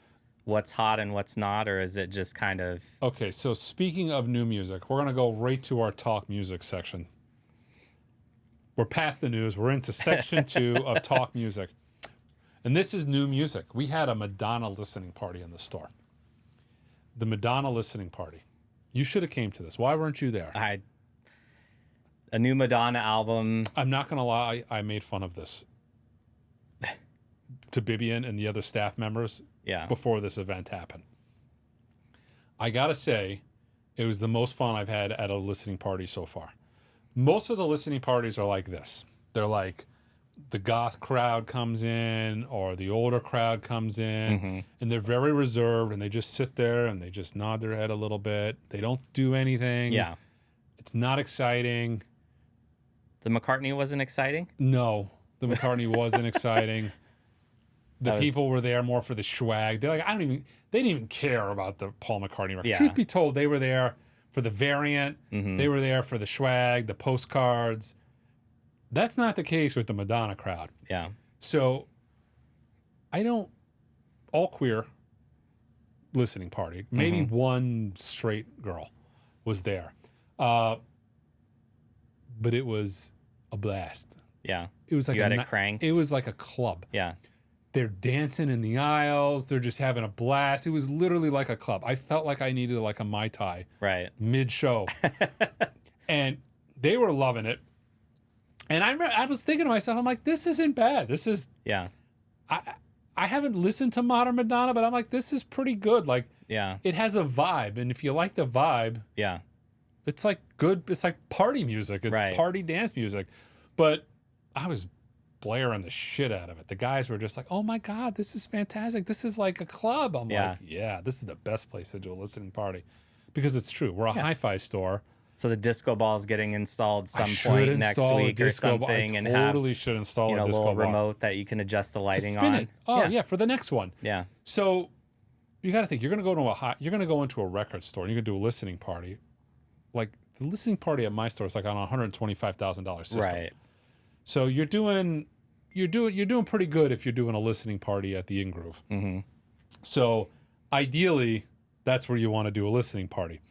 what's hot and what's not, or is it just kind of... Okay, so speaking of new music, we're going to go right to our talk music section. We're past the news. We're into section 2 of talk music. And this is new music. We had a Madonna listening party in the store. The Madonna listening party. You should have came to this. Why weren't you there? A new Madonna album. I'm not going to lie. I made fun of this to Bibian and the other staff members before this event happened. I got to say, it was the most fun I've had at a listening party so far. Most of the listening parties are like this. They're like, the goth crowd comes in or the older crowd comes in, and they're very reserved, and they just sit there and they just nod their head a little bit. They don't do anything. Yeah. It's not exciting. The McCartney wasn't exciting? No, the McCartney wasn't exciting. The people were there more for the swag. They're like, they didn't even care about the Paul McCartney record. Yeah. Truth be told, they were there for the variant. They were there for the swag, the postcards. That's not the case with the Madonna crowd. Yeah. So all queer listening party. Maybe one straight girl was there. But it was a blast. Yeah. It was like you had it cranked. It was like a club. Yeah. They're dancing in the aisles. They're just having a blast. It was literally like a club. I felt like I needed like a Mai Tai mid-show. And they were loving it. And I was thinking to myself, I'm like, this isn't bad. This is... Yeah. I haven't listened to modern Madonna, but I'm like, this is pretty good. Like, it has a vibe. And if you like the vibe... Yeah. It's like good. It's like party music. It's party dance music. But I was blaring the shit out of it. The guys were just like, oh my God, this is fantastic. This is like a club. I'm like, yeah, this is the best place to do a listening party. Because it's true. We're a hi-fi store. So the disco ball is getting installed some point next week or something. I totally should install a disco ball. Remote that you can adjust the lighting spin on. It. Oh yeah, for the next one. Yeah. So you got to think, you're going to go into a record store and you're going to do a listening party. Like the listening party at my store is like on a $125,000 system. Right. So you're doing pretty good if you're doing a listening party at the In-Groove. Mm-hmm. So ideally, that's where you want to do a listening party.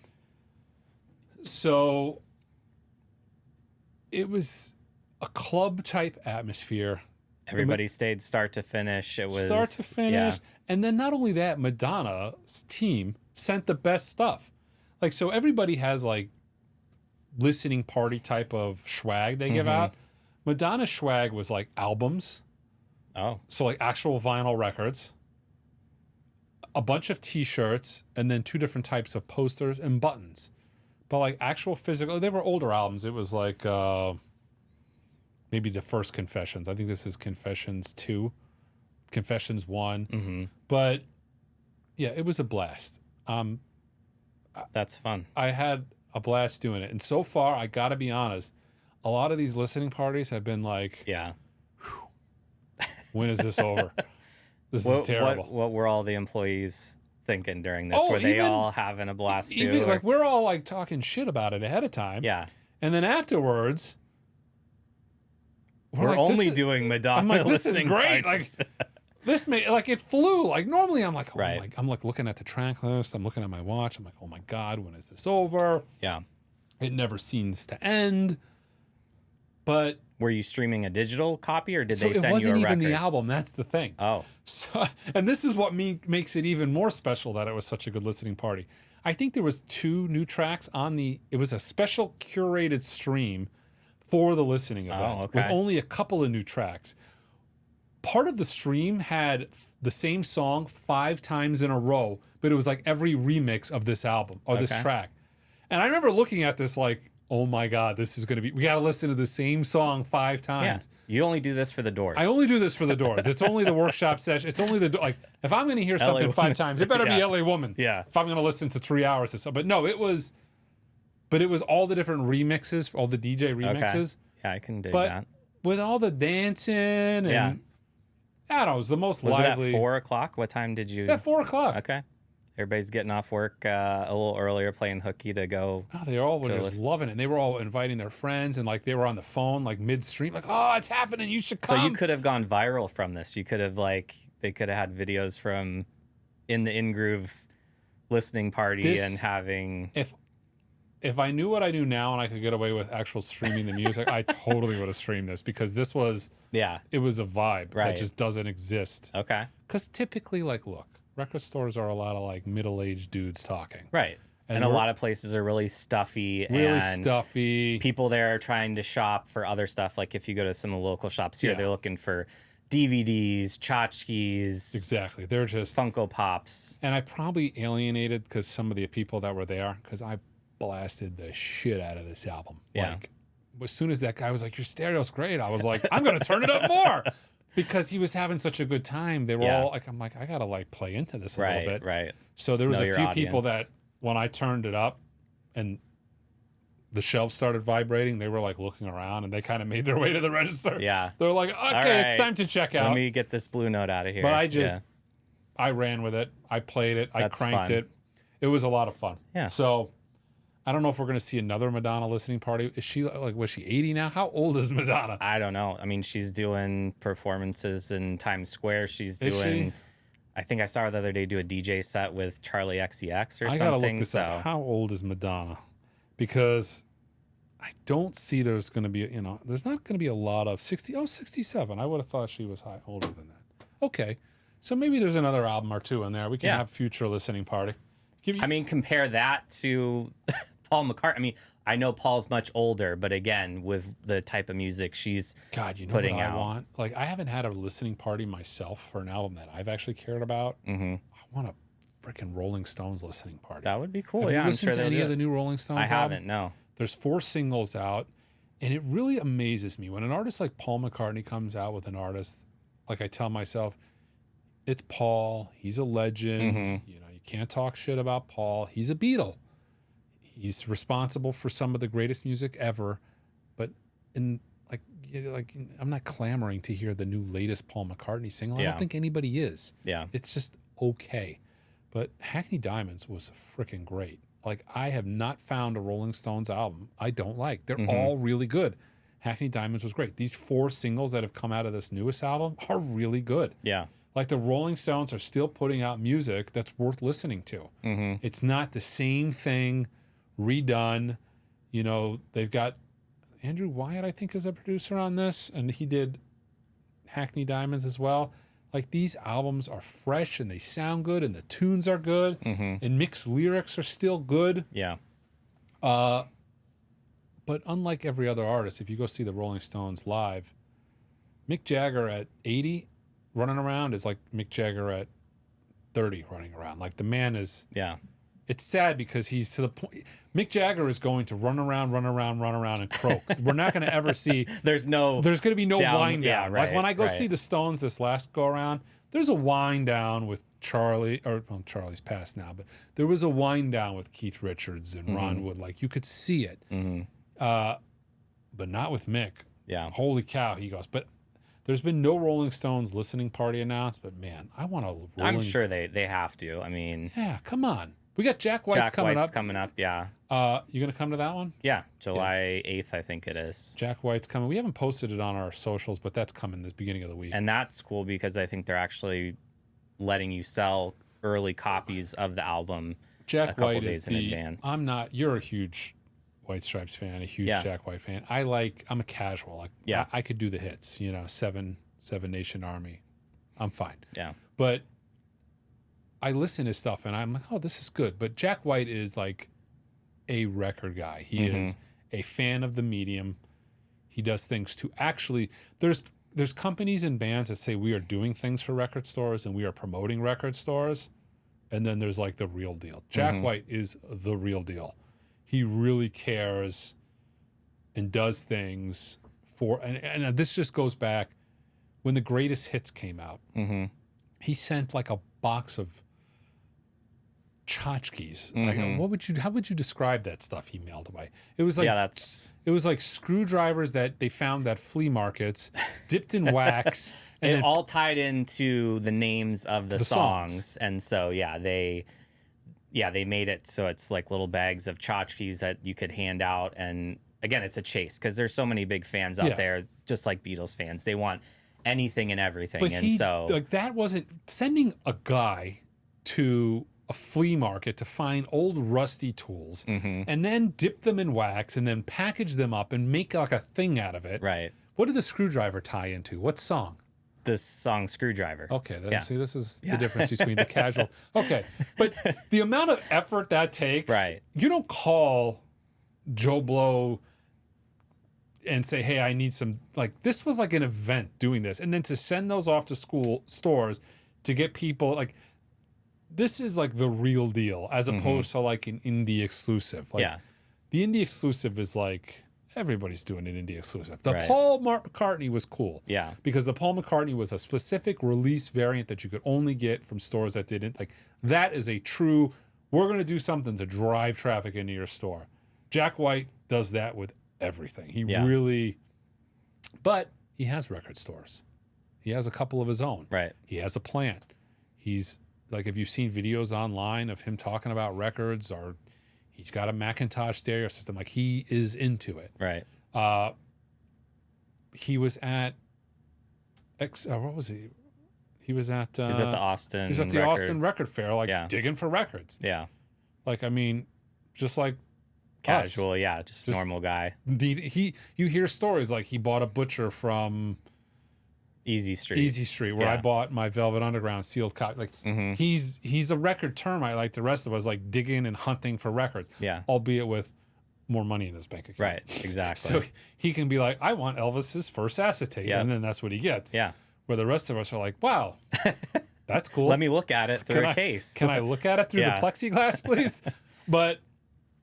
So it was a club type atmosphere. Everybody stayed start to finish. It was start to finish. Yeah. And then not only that, Madonna's team sent the best stuff. Like, so everybody has like listening party type of swag they give out. Madonna's swag was like albums. Oh. So like actual vinyl records, a bunch of t-shirts, and then 2 different types of posters and buttons. But like actual physical, they were older albums. It was like maybe the first Confessions. I think this is Confessions 2, Confessions 1. But yeah, it was a blast. That's fun. I had a blast doing it. And so far, I got to be honest, a lot of these listening parties have been like, when is this over? This is terrible. What were all the employees thinking during this? Were they all having a blast too? Like we're all like talking shit about it ahead of time. Yeah. And then afterwards, we're like, only doing Madonna. I'm like, this is listening great. parties. Like this made like it flew. Like normally I'm like, I'm like looking at the track list. I'm looking at my watch. I'm like, oh my God, when is this over? Yeah. It never seems to end. But were you streaming a digital copy or did they send you a record? It wasn't even the album. That's the thing. Oh. So, and this is what makes it even more special that it was such a good listening party. I think there was 2 new tracks on it was a special curated stream for the listening event with only a couple of new tracks. Part of the stream had the same song 5 times in a row, but it was like every remix of this album or this track. And I remember looking at this like, oh my God, this is going to be, we got to listen to the same song 5 times. Yeah. You only do this for the Doors. I only do this for the Doors. It's only the workshop session. It's only like, if I'm going to hear something 5 times, it better be LA Woman. Yeah. If I'm going to listen to 3 hours or so. But no, it was all the different remixes, all the DJ remixes. Yeah, I can dig that. With all the dancing and, I don't know, it was the most lively. Was it at 4 o'clock? What time did you? It's at 4 o'clock. Okay. Everybody's getting off work a little earlier, playing hooky to go. Oh, they all were just loving it. And they were all inviting their friends, and like they were on the phone, like midstream, like, oh, it's happening, you should come. So you could have gone viral from this. You could have they could have had videos from in the In-Groove listening party and having. If I knew what I knew now and I could get away with actual streaming the music, I totally would have streamed this because this was it was a vibe that just doesn't exist. Okay. Because typically, like, look. Record stores are a lot of like middle-aged dudes talking. Right. And a lot of places are really stuffy. People there are trying to shop for other stuff. Like if you go to some of the local shops here, they're looking for DVDs, tchotchkes. Exactly. They're just Funko Pops. And I probably alienated because some of the people that were there, because I blasted the shit out of this album. Yeah. Like as soon as that guy was like, your stereo's great, I was like, I'm going to turn it up more. Because he was having such a good time. They were all like, I'm like, I got to like play into this a little bit. Right. So there was a few people that when I turned it up and the shelves started vibrating, they were like looking around and they kind of made their way to the register. Yeah. They're like, okay, it's time to check out. Let me get this Blue Note out of here. But I ran with it. I played it. I cranked it. It was a lot of fun. Yeah. So I don't know if we're going to see another Madonna listening party. Is she like, was she 80 now? How old is Madonna? I don't know. I mean, she's doing performances in Times Square. She's doing, I think I saw her the other day do a DJ set with Charlie XCX or something. I got to look this up. How old is Madonna? Because I don't see there's going to be, there's not going to be a lot of 67. I would have thought she was older than that. Okay. So maybe there's another album or two in there. We can have future listening party. I mean, compare that to Paul McCartney. I mean, I know Paul's much older, but again, with the type of music she's putting out. I want? Like, I haven't had a listening party myself for an album that I've actually cared about. Mm-hmm. I want a freaking Rolling Stones listening party. That would be cool. Have you listened to any of the new Rolling Stones I haven't, no. There's 4 singles out, and it really amazes me when an artist like Paul McCartney comes out with an artist. Like, I tell myself, it's Paul. He's a legend. Mm-hmm. You can't talk shit about Paul. He's a Beatle. He's responsible for some of the greatest music ever. But I'm not clamoring to hear the new latest Paul McCartney single. I don't think anybody is. Yeah. It's just okay. But Hackney Diamonds was freaking great. Like, I have not found a Rolling Stones album I don't like. They're all really good. Hackney Diamonds was great. These 4 singles that have come out of this newest album are really good. Yeah. Like, the Rolling Stones are still putting out music that's worth listening to. Mm-hmm. It's not the same thing redone. They've got Andrew Wyatt, I think, is a producer on this, and he did Hackney Diamonds as well. Like, these albums are fresh, and they sound good, and the tunes are good, and mixed lyrics are still good. Yeah. But unlike every other artist, if you go see the Rolling Stones live, Mick Jagger at 80 running around is like Mick Jagger at 30 running around. Like, the man is... Yeah. It's sad because he's to the point... Mick Jagger is going to run around, and croak. We're not going to ever see... There's going to be no wind down. Yeah, right, like, when I go see the Stones this last go-around, there's a wind down with Charlie... Charlie's passed now, but there was a wind down with Keith Richards and Ron Wood. Like, you could see it. But not with Mick. Yeah. Holy cow, he goes. But... There's been no Rolling Stones listening party announced, but man, I want a I'm sure they have to. I mean... Yeah, come on. We got Jack White's coming up, yeah. You going to come to that one? Yeah, July 8th, I think it is. Jack White's coming. We haven't posted it on our socials, but that's coming this beginning of the week. And that's cool because I think they're actually letting you sell early copies of the album Jack a couple White days in advance. You're a huge White Stripes fan, a huge Jack White fan. I'm a casual. Like, I could do the hits, Seven Nation Army. I'm fine. Yeah. But I listen to stuff and I'm like, oh, this is good. But Jack White is like a record guy. He is a fan of the medium. He does things to actually, there's companies and bands that say we are doing things for record stores and we are promoting record stores. And then there's like the real deal. Jack White is the real deal. He really cares and does things for, and this just goes back when the greatest hits came out. He sent like a box of tchotchkes. Like, how would you describe that stuff he mailed away? It was like, it was like screwdrivers that they found at flea markets, dipped in wax. And it all tied into the names of the songs. And so, they made it so it's like little bags of tchotchkes that you could hand out. And again, it's a chase because there's so many big fans out there, just like Beatles fans. They want anything and everything. But that wasn't sending a guy to a flea market to find old rusty tools and then dip them in wax and then package them up and make like a thing out of it. Right. What did the screwdriver tie into? What song? This song Screwdriver. Okay, see, this is the difference between the casual. Okay, but the amount of effort that takes, you don't call Joe Blow and say, hey, I need some, like, this was like an event doing this. And then to send those off to stores to get people, like, this is like the real deal as opposed to like an indie exclusive. Like, the indie exclusive is like, everybody's doing an indie exclusive. The Paul McCartney was cool. Yeah. Because the Paul McCartney was a specific release variant that you could only get from stores that didn't. Like, that is a true, we're going to do something to drive traffic into your store. Jack White does that with everything. He really, but he has record stores. He has a couple of his own. Right. He has a plant. He's, like, if you've seen videos online of him talking about records, or He's got a Macintosh stereo system. Like, he is into it. Right. He was at what was he? He was at He's at the Austin. He was at the Austin Record Fair, like digging for records. Yeah. Like, I mean, just like casual, us. just normal guy. You hear stories like he bought a butcher from Easy Street, where I bought my Velvet Underground sealed copy. Like, he's a record termite like the rest of us, like digging and hunting for records. Yeah. Albeit with more money in his bank account. Right, exactly. So he can be like, I want Elvis's first acetate, and then that's what he gets. Yeah. Where the rest of us are like, wow, that's cool. Let me look at it through a case. Can I look at it through the plexiglass, please? But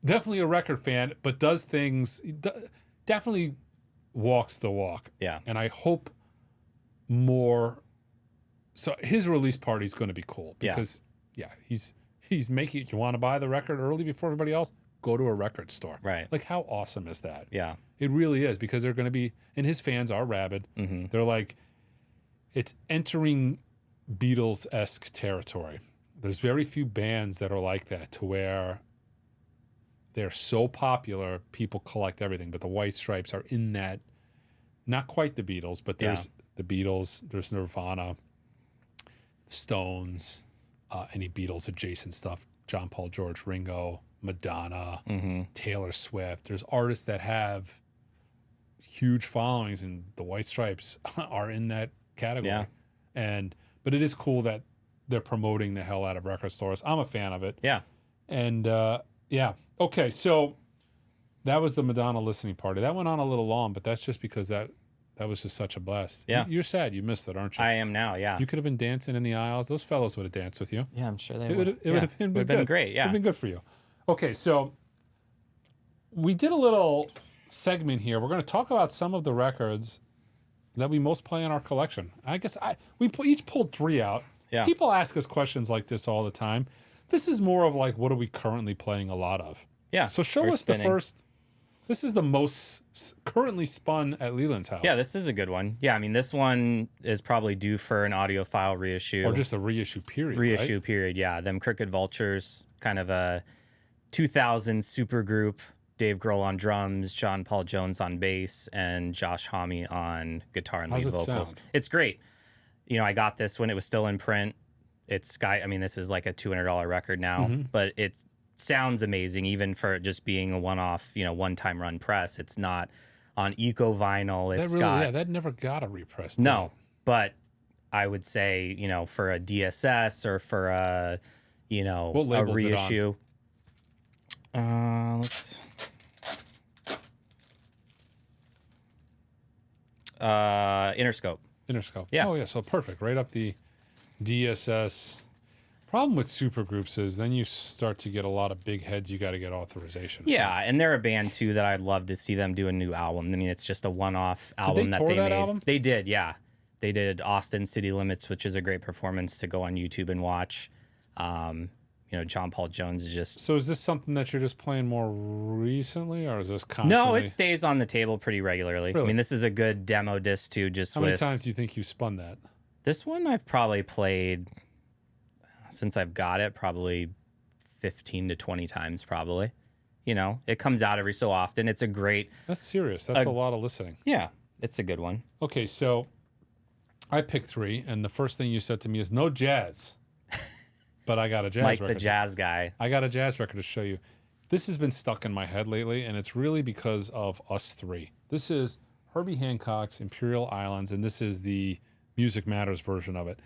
definitely a record fan, but does things, definitely walks the walk. Yeah. And I hope more. So his release party is going to be cool because, he's making, you want to buy the record early before everybody else? Go to a record store. Right. Like, how awesome is that? Yeah. It really is, because they're going to be, and his fans are rabid. They're like, it's entering Beatles-esque territory. There's very few bands that are like that, to where they're so popular, people collect everything. But the White Stripes are in that, not quite the Beatles, but there's the Beatles, there's Nirvana, Stones, any Beatles adjacent stuff, John, Paul, George, Ringo, Madonna, Taylor Swift. There's artists that have huge followings, and the White Stripes are in that category. But it is cool that they're promoting the hell out of record stores. I'm a fan of it. Yeah. And okay, so that was the Madonna listening party. That went on a little long, but that's just because that was just such a blast. Yeah. You're sad you missed it, aren't you? I am now. Yeah. You could have been dancing in the aisles. Those fellows would have danced with you. Yeah, I'm sure they would. It would have been good. Great. Yeah. It would have been good for you. Okay, so we did a little segment here. We're going to talk about some of the records that we most play in our collection. I guess we each pulled 3 out. Yeah. People ask us questions like this all the time. This is more of like, what are we currently playing a lot of? Yeah. So show us the first. This is the most currently spun at Leland's house. Yeah, this is a good one. Yeah, I mean, this one is probably due for an audiophile reissue. Or just a reissue period, Reissue period, yeah. Them Crooked Vultures, kind of a 2000 super group. Dave Grohl on drums, John Paul Jones on bass, and Josh Homme on guitar and lead vocals. Sound? It's great. You know, I got this when it was still in print. This is like a $200 record now, but it sounds amazing, even for just being a one-off, one-time run press. It's not on eco vinyl. That never got a repress. No, but I would say, for a DSS or for a, a reissue. Interscope. Yeah. Oh yeah, so perfect. Right up the DSS. Problem with supergroups is then you start to get a lot of big heads you got to get authorization for. Yeah, and they're a band too that I'd love to see them do a new album. I mean, it's just a one-off album that they made. Album? They did, yeah. They did Austin City Limits, which is a great performance to go on YouTube and watch. John Paul Jones is just... So is this something that you're just playing more recently, or is this constantly... No, it stays on the table pretty regularly. Really? I mean, this is a good demo disc too, How many times do you think you've spun that? This one I've probably played, since I've got it, probably 15 to 20 times probably. It comes out every so often. It's a great... That's serious. That's a lot of listening. Yeah, it's a good one. Okay, so I picked 3, and the first thing you said to me is no jazz. But I got a jazz record. Mike the jazz guy. I got a jazz record to show you. This has been stuck in my head lately, and it's really because of us 3. This is Herbie Hancock's Imperial Islands, and this is the Music Matters version of it.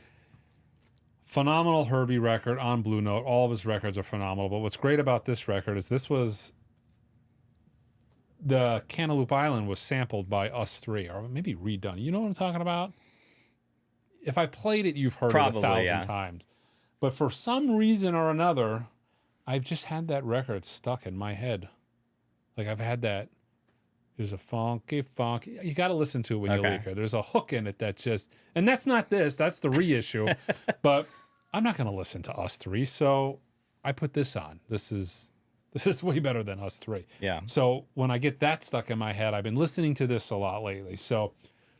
Phenomenal Herbie record on Blue Note. All of his records are phenomenal, but what's great about this record is the Cantaloupe Island was sampled by us 3, or maybe redone. You know what I'm talking about? If I played it, you've heard it 1,000 times. But for some reason or another, I've just had that record stuck in my head. Like, I've had that. There's a funky. You got to listen to it when you leave here. There's a hook in it that's just, and that's not this. That's the reissue. But I'm not going to listen to us 3, so I put this on. This is way better than us 3. Yeah. So when I get that stuck in my head, I've been listening to this a lot lately. So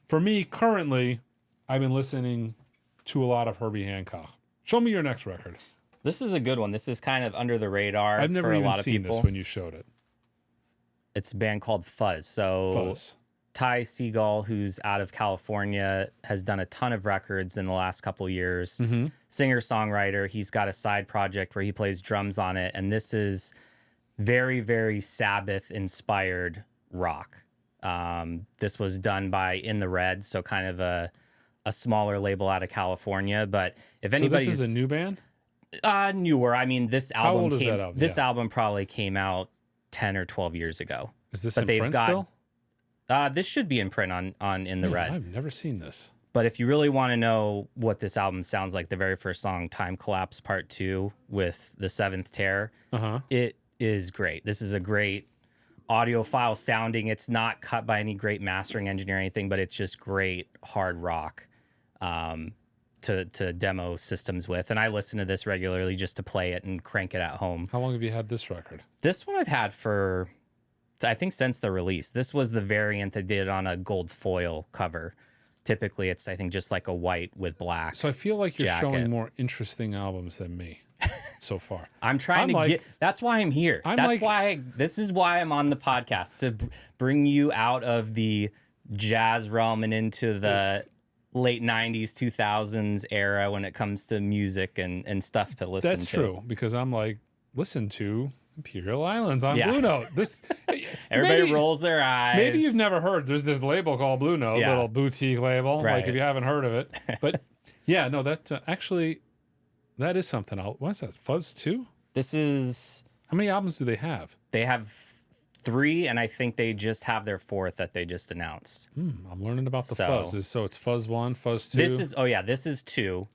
for me, currently, I've been listening to a lot of Herbie Hancock. Show me your next record. This is a good one. This is kind of under the radar. I've never for a even lot of seen people. this when you showed it. It's a band called Fuzz. So Fuzz. Ty Segall, who's out of California, has done a ton of records in the last couple years. Mm-hmm. Singer-songwriter. He's got a side project where he plays drums on it. And this is very, very Sabbath-inspired rock. This was done by In the Red, so kind of a smaller label out of California. But if anybody's... So this is a new band? Newer. I mean, this album How old is that album? This album probably came out 10 or 12 years ago. Is this in print still? This should be in print on In the Red. I've never seen this. But if you really want to know what this album sounds like, the very first song, Time Collapse Part 2 with the Seventh Terror, it is great. This is a great audiophile sounding. It's not cut by any great mastering engineer or anything, but it's just great hard rock to demo systems with. And I listen to this regularly just to play it and crank it at home. How long have you had this record? This one I've had for, I think, since the release. This was the variant that did it on a gold foil cover. Typically, it's, I think, just like a white with black. So I feel like you're jacket. showing more interesting albums than me so far. I'm trying to get, that's why I'm here. This is why I'm on the podcast, to bring you out of the jazz realm and into the late 90s, 2000s era when it comes to music and stuff to listen to. That's true, because I'm like, listen to Imperial Islands on Blue Note. This everybody rolls their eyes. Maybe you've never heard. There's this label called Blue Note, little boutique label. Right. Like if you haven't heard of it, but yeah, no, that actually that is something. What is that? Fuzz 2? This is. How many albums do they have? They have 3, and I think they just have their 4th that they just announced. I'm learning about the Fuzzes. So it's Fuzz 1, Fuzz 2. This is 2.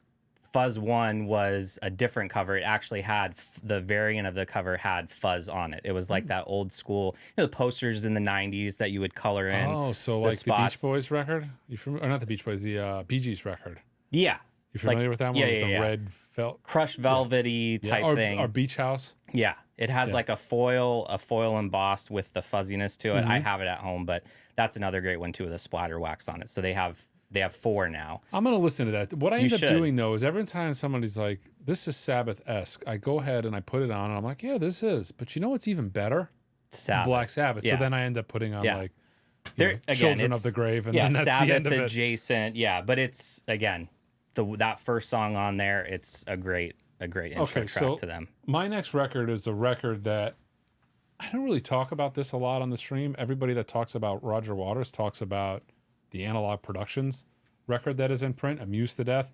Fuzz 1 was a different cover. It actually had the variant of the cover had fuzz on it. It was like that old school, the posters in the 90s that you would color in. Oh, so like the Beach Boys record? Or not the Beach Boys, the Bee Gees record. Yeah. You familiar with that one? With the red crushed velvety type thing. Or Beach House. Yeah. It has like a foil embossed with the fuzziness to it. I have it at home, but that's another great one too, with a splatter wax on it. So they have 4 now. I'm going to listen to that. What I end up doing, though, is every time somebody's like, this is Sabbath-esque, I go ahead and I put it on, and I'm like, yeah, this is. But you know what's even better? Sabbath. Black Sabbath. So then I end up putting on, like, Children of the Grave, and then that's Sabbath the end of it. Adjacent. Yeah, but it's, again, that first song on there, it's a great intro track to them. My next record is a record that I don't really talk about this a lot on the stream. Everybody that talks about Roger Waters talks about the Analog Productions record that is in print, Amused to Death.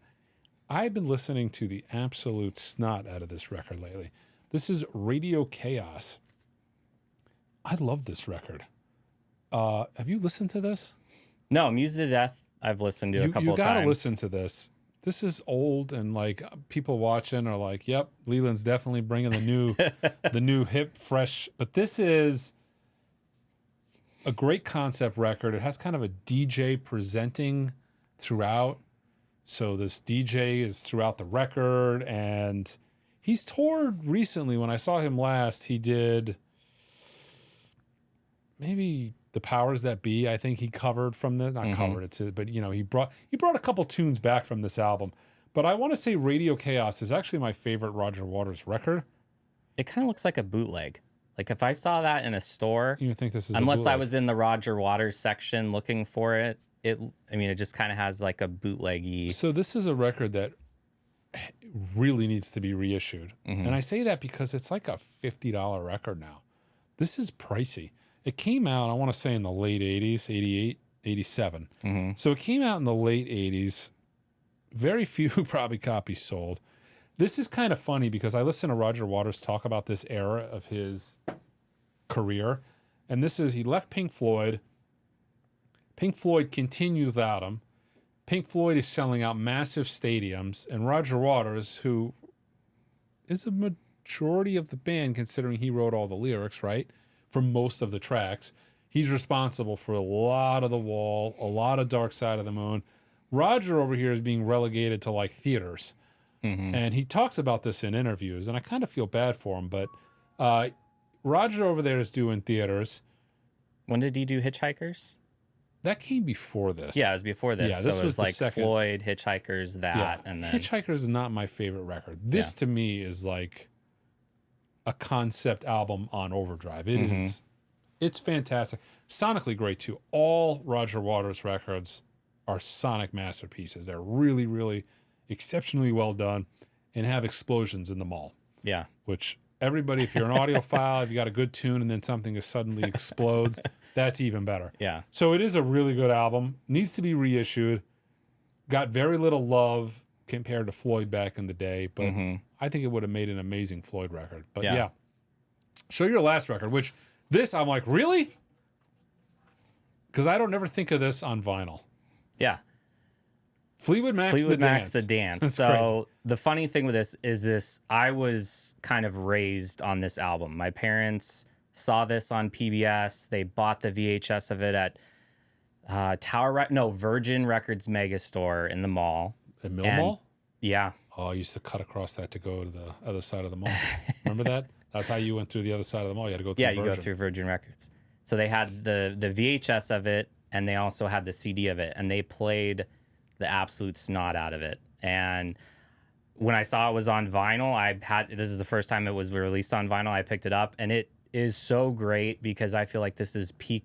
I've been listening to the absolute snot out of this record lately. This is Radio Chaos. I love this record. Have you listened to this? No, Amused to Death I've listened to a couple of times. You gotta listen to this. This is old, and like people watching are like, yep, Leland's definitely bringing the new hip, fresh. But this is a great concept record. It has kind of a DJ presenting throughout. So this DJ is throughout the record, and he's toured recently. When I saw him last, he did maybe The Powers That Be. I think he covered from the covered it, but he brought a couple tunes back from this album. But I want to say Radio Chaos is actually my favorite Roger Waters record. It kind of looks like a bootleg. Like if I saw that in a store, you would think this is unless I was in the Roger Waters section looking for it. It just kind of has like a bootleggy. So this is a record that really needs to be reissued. And I say that because it's like a $50 record now. This is pricey. It came out, I want to say, in the late 80s, 88, 87. So it came out in the late 80s. Very few probably copies sold. This is kind of funny because I listen to Roger Waters talk about this era of his career. And this is, he left Pink Floyd. Pink Floyd continued without him. Pink Floyd is selling out massive stadiums. And Roger Waters, who is a majority of the band, considering he wrote all the lyrics, right? For most of the tracks. He's responsible for a lot of The Wall, a lot of Dark Side of the Moon. Roger over here is being relegated to like theaters. And he talks about this in interviews, and I kind of feel bad for him, but Roger over there is doing theaters. When did he do Hitchhikers? that came before this. Yeah, it was before this. Yeah, this so it was was the like second. Floyd, Hitchhikers, that, and then Hitchhikers is not my favorite record. This to me is like a concept album on overdrive. It is. It's fantastic. Sonically great too. All Roger Waters records are sonic masterpieces. They're really, really exceptionally well done and have explosions in them all. Yeah. Which everybody, if you're an audiophile, if you got a good tune and then something suddenly explodes, that's even better. Yeah. So it is a really good album. Needs to be reissued. Got very little love compared to Floyd back in the day, but I think it would have made an amazing Floyd record. But yeah. Show Your Last record, which this, I'm like, really? Because I don't ever think of this on vinyl. Yeah. Fleetwood Mac's The Dance. So crazy. The funny thing with this is I was kind of raised on this album. My parents saw this on PBS. They bought the VHS of it at Virgin Records Megastore in the mall. At Mall? Yeah. Oh, I used to cut across that to go to the other side of the mall. Remember that? That's how you went through the other side of the mall. You had to go through Virgin. You go through Virgin Records. So they had the VHS of it, and they also had the CD of it, and they played the absolute snot out of it. And when I saw it was on vinyl, this is the first time it was released on vinyl. I picked it up, and it is so great because I feel like this is peak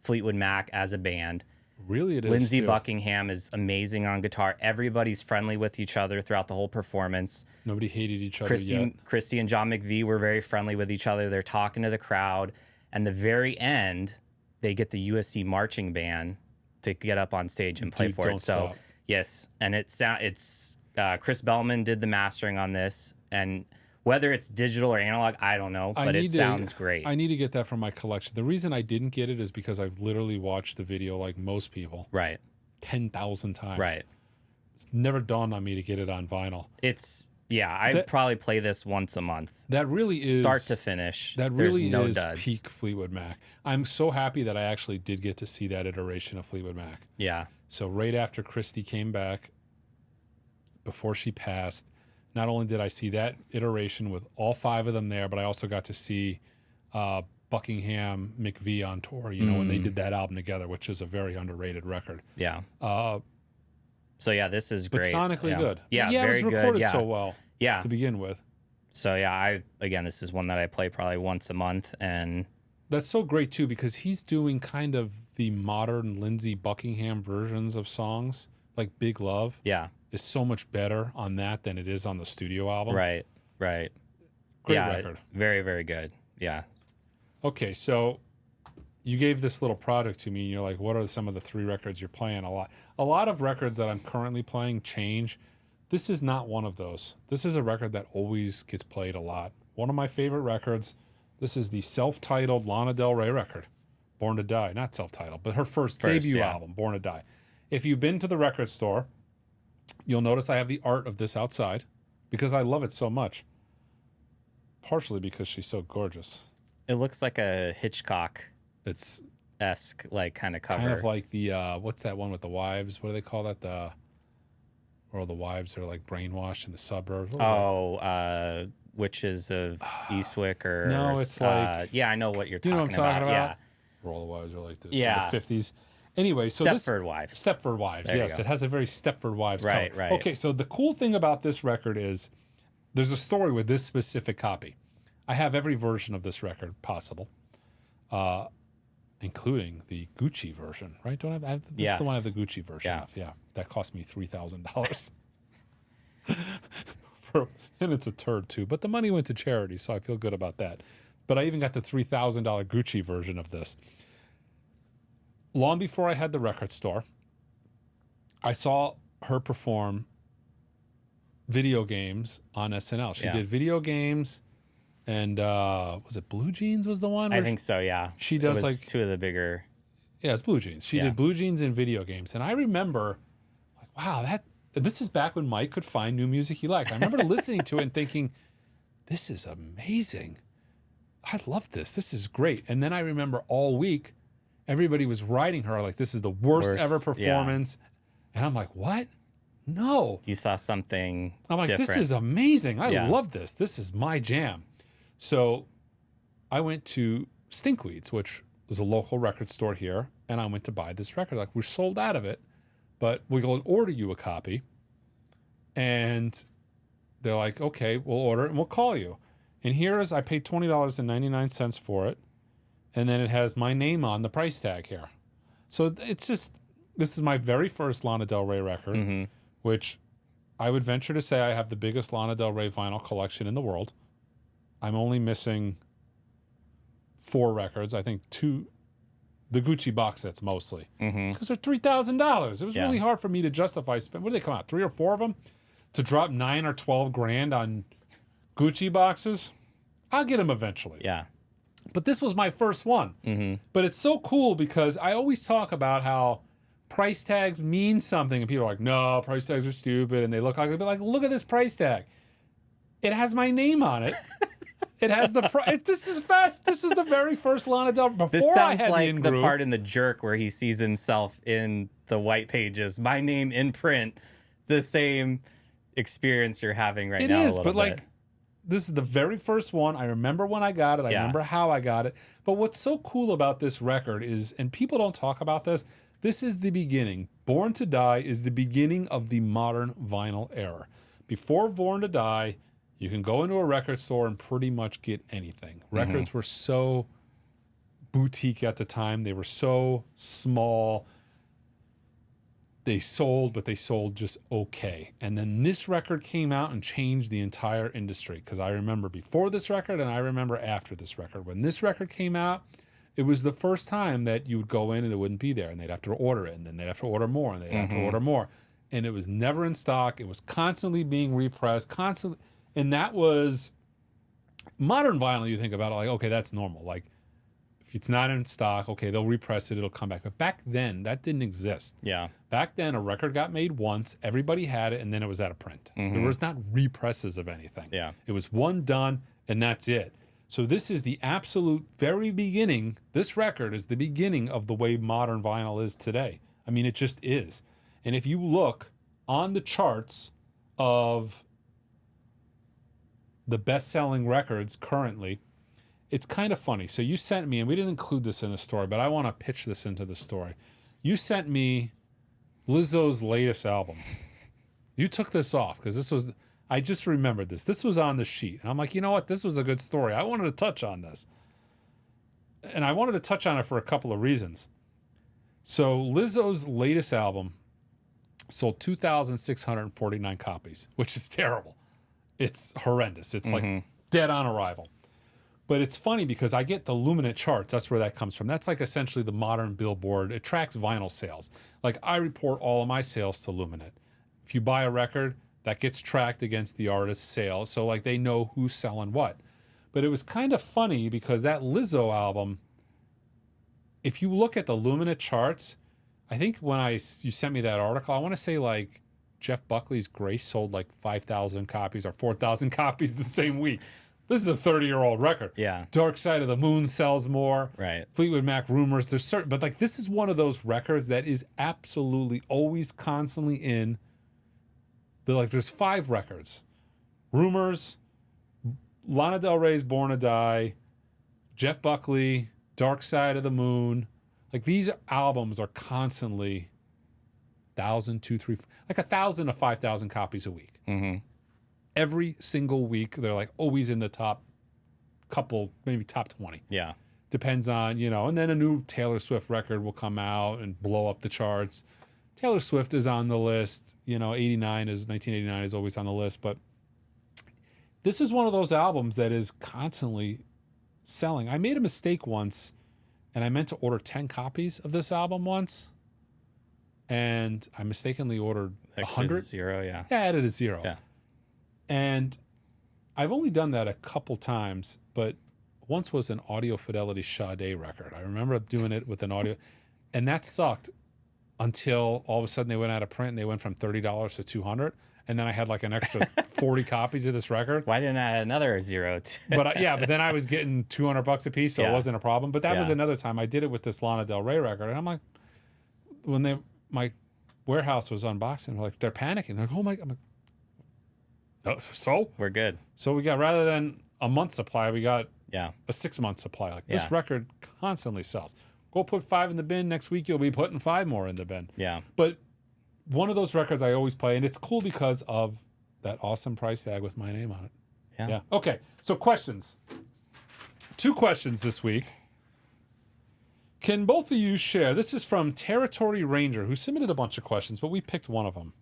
Fleetwood Mac as a band. Really, it is. Lindsey Buckingham is amazing on guitar. Everybody's friendly with each other throughout the whole performance. Nobody hated each other yet. Christy and John McVie were very friendly with each other. They're talking to the crowd. And the very end, they get the USC marching band to get up on stage and play for it. So, yes. And it's Chris Bellman did the mastering on this. And whether it's digital or analog, I don't know, but it sounds great. I need to get that from my collection. The reason I didn't get it is because I've literally watched the video like most people. Right. 10,000 times. Right. It's never dawned on me to get it on vinyl. I'd probably play this once a month. That really is start to finish. That really is duds. Peak Fleetwood Mac. I'm so happy that I actually did get to see that iteration of Fleetwood Mac. Yeah. So right after Christy came back, before she passed, not only did I see that iteration with all 5 of them there, but I also got to see Buckingham McVie on tour, when they did that album together, which is a very underrated record. Yeah. So yeah, this is great. But sonically good. Yeah, very good. It was recorded so well. Yeah. To begin with. So yeah, this is one that I play probably once a month, and that's so great too because he's doing kind of the modern Lindsey Buckingham versions of songs, like Big Love. Yeah. Is so much better on that than it is on the studio album. Right. Great record. Very, very good. Yeah. Okay, so you gave this little project to me, and you're like, what are some of the 3 records you're playing? A lot of records that I'm currently playing change. This is not one of those. This is a record that always gets played a lot. One of my favorite records. This is the self-titled Lana Del Rey record, Born to Die. Not self-titled, but her first debut album, Born to Die. If you've been to the record store, you'll notice I have the art of this outside because I love it so much. Partially because she's so gorgeous. It looks like a Hitchcock. It's esque like kind of cover. Kind of like the what's that one with the wives? What do they call that? Where the wives are like brainwashed in the suburbs. Witches of Eastwick or no, it's like I know what you're talking about. You know what I'm talking about? Yeah. Where all the wives are like this. Yeah. From the 50s. Anyway, so Stepford Wives. Stepford Wives, there yes. It has a very Stepford Wives right, cover. Right. Okay, so the cool thing about this record is there's a story with this specific copy. I have every version of this record possible, including the Gucci version, right? Don't I have this is the one I have the Gucci version of. Yeah. That cost me $3,000. And it's a turd too, but the money went to charity, so I feel good about that. But I even got the $3,000 Gucci version of this. Long before I had the record store, I saw her perform video games on SNL. She did video games, and was it Blue Jeans was the one? I think so, yeah. She does like 2 of the bigger. Yeah, it's Blue Jeans. She did Blue Jeans in video games, and I remember, like, wow, this is back when Mike could find new music he liked. I remember listening to it and thinking, this is amazing. I love this. This is great. And then I remember all week, everybody was writing her like, this is the worst ever performance. Yeah. And I'm like, what? No. You saw something I'm like, different. This is amazing. I love this. This is my jam. So I went to Stinkweeds, which was a local record store here. and I went to buy this record. Like, we're sold out of it, but we'll order you a copy. And they're like, okay, we'll order it and we'll call you. And I paid $20.99 for it. And then it has my name on the price tag here. So it's just, this is my very first Lana Del Rey record, which I would venture to say I have the biggest Lana Del Rey vinyl collection in the world. I'm only missing 4 records. I think 2, the Gucci box sets mostly, because they're $3,000. It was really hard for me to justify spending. What did they come out? 3 or 4 of them to drop $9 or $12,000 on Gucci boxes. I'll get them eventually. Yeah. But this was my first one. But it's so cool because I always talk about how price tags mean something, and people are like, "No, price tags are stupid," and they look ugly. But like, look at this price tag. It has my name on it. It has the price. This is fast. This is the very first Lana Del Rey. This sounds like the part in The Jerk where he sees himself in the white pages. My name in print. The same experience you're having right now. It is, but like, this is the very first one. I remember when I got it. I remember how I got it. But what's so cool about this record is, and people don't talk about this, this is the beginning. Born to Die is the beginning of the modern vinyl era. Before Born to Die, you can go into a record store and pretty much get anything. Records were so boutique at the time. They were so small. They sold, but they sold just okay. And then this record came out and changed the entire industry, because I remember before this record and I remember after this record. When this record came out, it was the first time that you would go in and it wouldn't be there, and they'd have to order it, and then they'd have to order more, and they'd have to order more. And it was never in stock. It was constantly being repressed, constantly. And that was modern vinyl. You think about it like, okay, that's normal. Like, if it's not in stock, okay, they'll repress it, it'll come back. But back then, that didn't exist. Yeah. Back then, a record got made once, everybody had it, and then it was out of print. There was not represses of anything. Yeah. It was one done, and that's it. So this is the absolute very beginning. This record is the beginning of the way modern vinyl is today. I mean, it just is. And if you look on the charts of the best-selling records currently, it's kind of funny. So you sent me, and we didn't include this in the story, but I want to pitch this into the story. You sent me Lizzo's latest album. You took this off because this was, I just remembered this. This was on the sheet. And I'm like, you know what? This was a good story. I wanted to touch on this. And I wanted to touch on it for a couple of reasons. So Lizzo's latest album sold 2,649 copies, which is terrible. It's horrendous. It's like dead on arrival. But it's funny because I get the Luminate charts. That's where that comes from. That's like essentially the modern Billboard. It tracks vinyl sales. Like, I report all of my sales to Luminate. If you buy a record, that gets tracked against the artist's sales. So like, they know who's selling what. But it was kind of funny because that Lizzo album, if you look at the Luminate charts, I think when you sent me that article, I want to say like Jeff Buckley's Grace sold like 5,000 copies or 4,000 copies the same week. This is a 30-year-old record. Yeah. Dark Side of the Moon sells more. Right. Fleetwood Mac Rumors. There's certain, but like, this is one of those records that is absolutely always constantly in the, like, there's 5 records. Rumors, Lana Del Rey's Born to Die, Jeff Buckley, Dark Side of the Moon. Like, these albums are constantly 1,000, 2,000, 3,000, like 1,000 to 5,000 copies a week. Every single week, they're like always in the top couple, maybe top 20. Yeah. Depends on, and then a new Taylor Swift record will come out and blow up the charts. Taylor Swift is on the list. 1989 is always on the list. But this is one of those albums that is constantly selling. I made a mistake once, and I meant to order 10 copies of this album once. And I mistakenly ordered 100. Zero, yeah. Yeah, I added a 0. Yeah. And I've only done that a couple times, but once was an Audio Fidelity Sade record. I remember doing it with an audio, and that sucked until all of a sudden they went out of print and they went from $30 to $200. And then I had like an extra 40 copies of this record. Why didn't I add another 0? But then I was getting $200 a piece, so it wasn't a problem. But that was another time I did it with this Lana Del Rey record. And I'm like, when my warehouse was unboxing, they're panicking. They're like, oh my God. So we're good. So we got, rather than a month supply, we got a 6-month supply. Like, this record constantly sells. Go put 5 in the bin. Next week, you'll be putting 5 more in the bin. Yeah. But one of those records I always play, and it's cool because of that awesome price tag with my name on it. Yeah. Okay. So questions. 2 questions this week. Can both of you share? This is from Territory Ranger, who submitted a bunch of questions, but we picked one of them.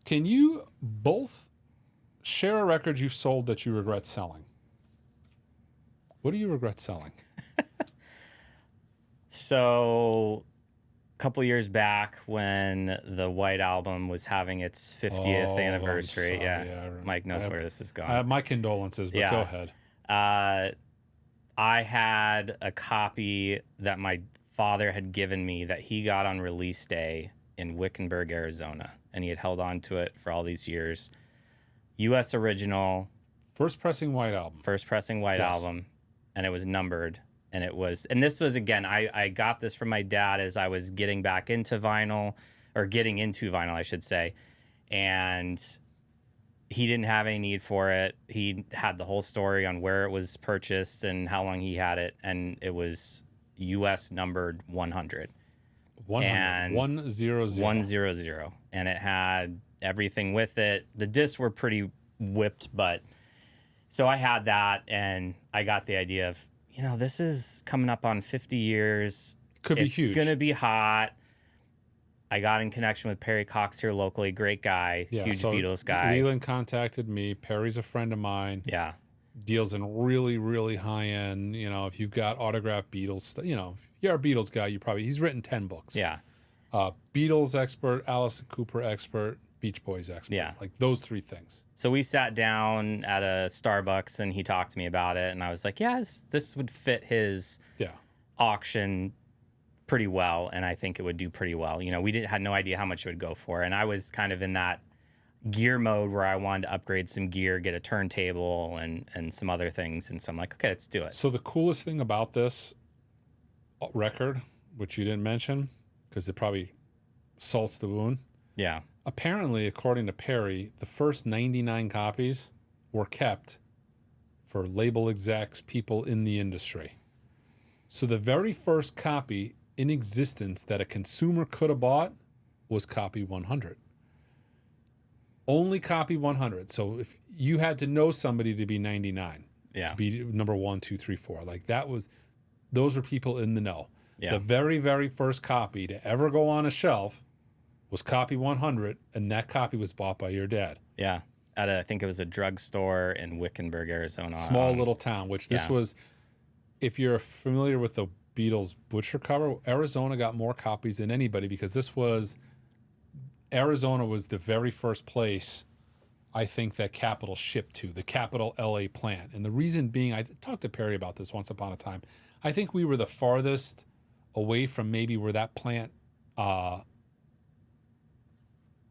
Can you both share a record you've sold that you regret selling? What do you regret selling? So, a couple years back when the White Album was having its 50th anniversary. Mike knows where this is going. My condolences, but go ahead. I had a copy that my father had given me that he got on release day in Wickenburg, Arizona, and he had held on to it for all these years. U.S. original. First pressing White Album, and it was numbered. And this was, again, I got this from my dad as I was getting into vinyl, I should say. And he didn't have any need for it. He had the whole story on where it was purchased and how long he had it. And it was U.S. numbered 100. 100. 100. 100. And it had everything with it. The discs were pretty whipped, but so I had that, and I got the idea of, this is coming up on 50 years. Could be huge. It's going to be hot. I got in connection with Perry Cox here locally. Great guy. Huge Beatles guy. Leland contacted me. Perry's a friend of mine. Yeah. Deals in really, really high end. If you've got autographed Beatles, if you're a Beatles guy, he's written 10 books. Yeah. Beatles expert, Alice Cooper expert, Beach Boys expert. Yeah. Like those 3 things. So we sat down at a Starbucks and he talked to me about it. And I was like, this would fit his auction pretty well. And I think it would do pretty well. We had no idea how much it would go for. And I was kind of in that gear mode where I wanted to upgrade some gear, get a turntable and some other things. And so I'm like, okay, let's do it. So the coolest thing about this record, which you didn't mention, because it probably salts the wound. Yeah. Apparently, according to Perry, the first 99 copies were kept for label execs, people in the industry. So the very first copy in existence that a consumer could have bought was copy 100. Only copy 100. So if you had to know somebody to be 99, to be number 1, 2, 3, 4, like those were people in the know. Yeah. The very, very first copy to ever go on a shelf was copy 100, and that copy was bought by your dad. Yeah. I think it was a drugstore in Wickenburg, Arizona. Small little town, which this was, if you're familiar with the Beatles Butcher cover, Arizona got more copies than anybody because Arizona was the very first place I think that Capitol shipped to, the Capitol LA plant. And the reason being, I talked to Perry about this once upon a time, I think we were the farthest away from maybe where that plant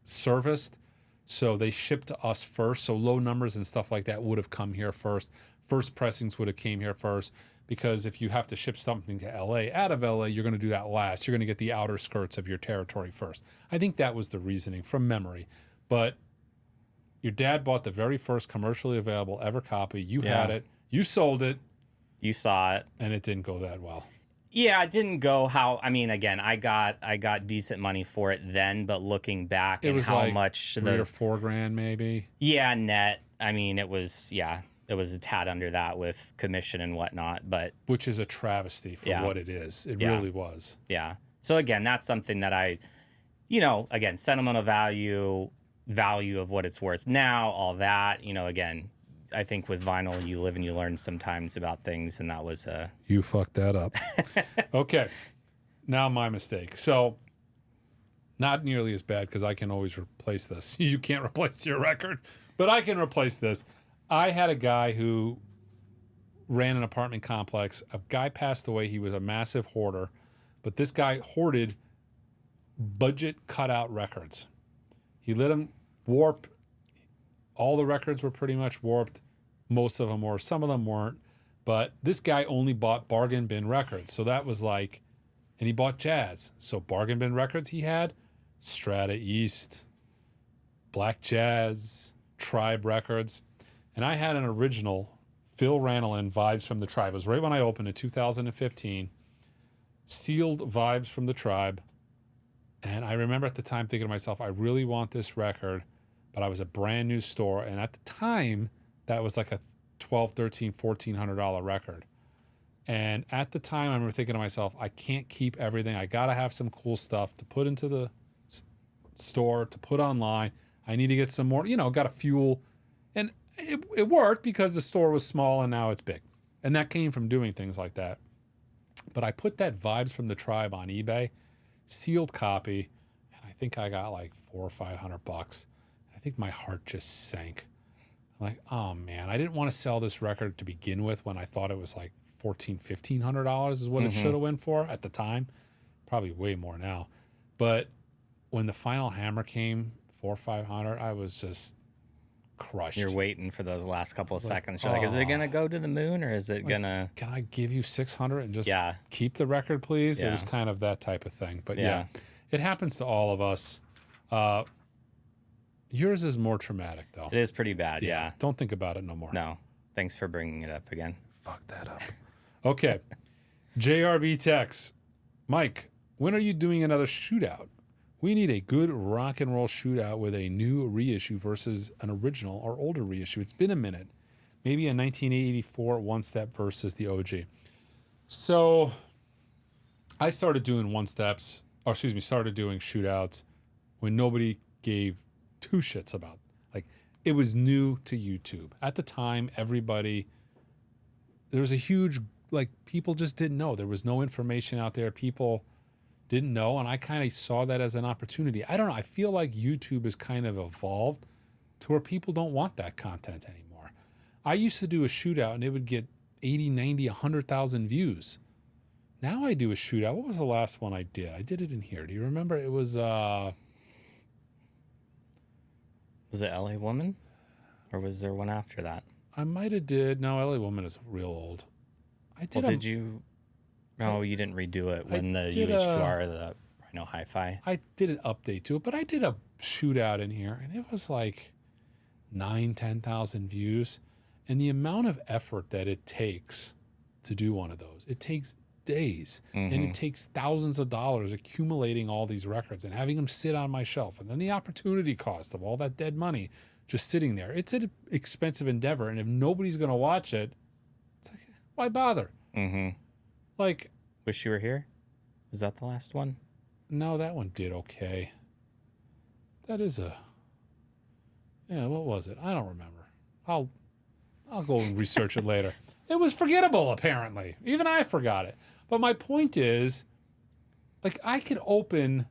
serviced, so they shipped to us first. So low numbers and stuff like that would have come here first. First pressings would have came here first, because if you have to ship something to LA out of LA, you're going to do that last. You're going to get the outer skirts of your territory first. I think that was the reasoning from memory. But your dad bought the very first commercially available ever copy. You had it. You sold it. You saw it. And it didn't go that well. Yeah, it didn't go again, I got decent money for it then, but looking back it and was how like much $3,000 or $4,000 maybe. Yeah, net. It was a tad under that with commission and whatnot, but which is a travesty for what it is. It really was. Yeah. So again, that's something that I, again, sentimental value of what it's worth now, all that, again, I think with vinyl, you live and you learn sometimes about things, and that was You fucked that up. Okay. Now my mistake. So, not nearly as bad because I can always replace this. You can't replace your record, but I can replace this. I had a guy who ran an apartment complex. A guy passed away. He was a massive hoarder, but this guy hoarded budget cutout records. He let them warp. All the records were pretty much warped. Most of them were. Some of them weren't. But this guy only bought bargain bin records. So that was like, and he bought jazz. So bargain bin records he had, Strata East, Black Jazz, Tribe Records. And I had an original Phil Ranelin, Vibes from the Tribe. It was right when I opened in 2015. sealed Vibes from the Tribe. And I remember at the time thinking to myself, I really want this record, but I was a brand new store. And at the time, that was like a $1,200, $1,300, $1,400 record. And at the time, I remember thinking to myself, I can't keep everything. I got to have some cool stuff to put into the store, to put online. I need to get some more, got to fuel. And it worked because the store was small and now it's big. And that came from doing things like that. But I put that Vibes from the Tribe on eBay, sealed copy, and I think I got like $400 or $500. I think my heart just sank. I'm like, oh man, I didn't want to sell this record to begin with when I thought it was like $1,400, $1,500 is what it should have went for at the time. Probably way more now. But when the final hammer came, $400 or $500, I was just crushed. You're waiting for those last couple of seconds. You're like, is it going to go to the moon or is it going to... Can I give you $600 and just keep the record, please? It was kind of that type of thing. But yeah, it happens to all of us. Yours is more traumatic, though. It is pretty bad, yeah. Don't think about it no more. No. Thanks for bringing it up again. Fuck that up. Okay. JRB Tex. Mike, when are you doing another shootout? We need a good rock and roll shootout with a new reissue versus an original or older reissue. It's been a minute. Maybe a 1984 One Step versus the OG. So I started doing started doing shootouts when nobody gave two shits about. Like, it was new to YouTube. At the time, there was a huge, people just didn't know. There was no information out there. People didn't know, and I kind of saw that as an opportunity. I don't know. I feel like YouTube has kind of evolved to where people don't want that content anymore. I used to do a shootout, and it would get 80, 90, 100,000 views. Now I do a shootout. What was the last one I did? I did it in here. Do you remember? It was... Was it LA Woman? Or was there one after that? I might have did. No, LA Woman is real old. Did you... No, you didn't redo it when the UHQR, the Rhino Hi-Fi. I did an update to it, but I did a shootout in here, and it was like 9,000, 10,000 views. And the amount of effort that it takes to do one of those, it takes days, and it takes thousands of dollars accumulating all these records and having them sit on my shelf. And then the opportunity cost of all that dead money just sitting there. It's an expensive endeavor, and if nobody's going to watch it, it's like, why bother? Like, Wish You Were Here? Was that the last one? No, that one did okay. That is what was it? I don't remember. I'll go and research it later. It was forgettable, apparently. Even I forgot it. But my point is, I opened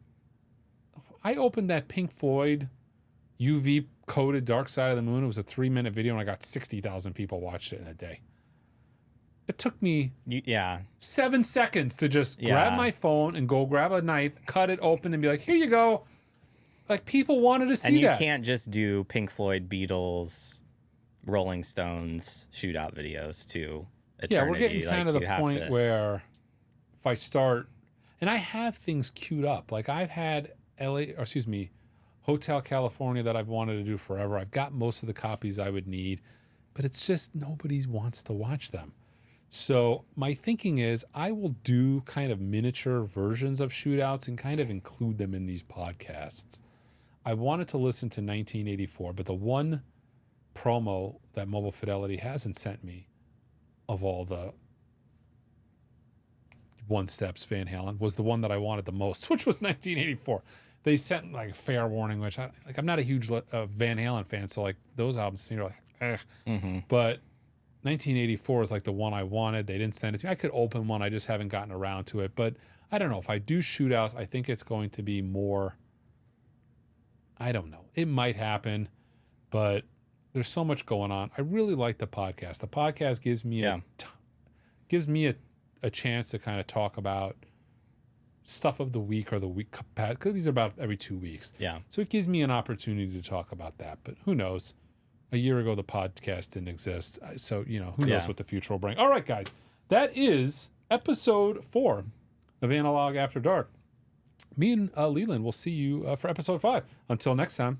that Pink Floyd UV coated Dark Side of the Moon. It was a 3-minute video, and I got 60,000 people watched it in a day. It took me 7 seconds to just grab my phone and go grab a knife, cut it open, and be like, here you go. People wanted to see that. And you can't just do Pink Floyd, Beatles, Rolling Stones shootout videos to eternity. Yeah, we're getting kind of the point where if I start, and I have things queued up. I've had Hotel California that I've wanted to do forever. I've got most of the copies I would need, but it's just nobody wants to watch them. So my thinking is I will do kind of miniature versions of shootouts and kind of include them in these podcasts. I wanted to listen to 1984, but the one promo that Mobile Fidelity hasn't sent me of all the One Steps Van Halen was the one that I wanted the most, which was 1984. They sent Fair Warning, which I'm not a huge Van Halen fan, so those albums to me are But 1984 is the one I wanted. They didn't send it to me. I could open one. I just haven't gotten around to it. But I don't know. If I do shootouts, I think it's going to be more... I don't know. It might happen, but there's so much going on. I really like the podcast. The podcast gives me a chance to kind of talk about stuff of the week or the week, because these are about every 2 weeks. Yeah. So it gives me an opportunity to talk about that. But who knows? A year ago, the podcast didn't exist. So, who knows what the future will bring. All right, guys. That is episode 4 of Analog After Dark. Me and Leland will see you for episode 5. Until next time.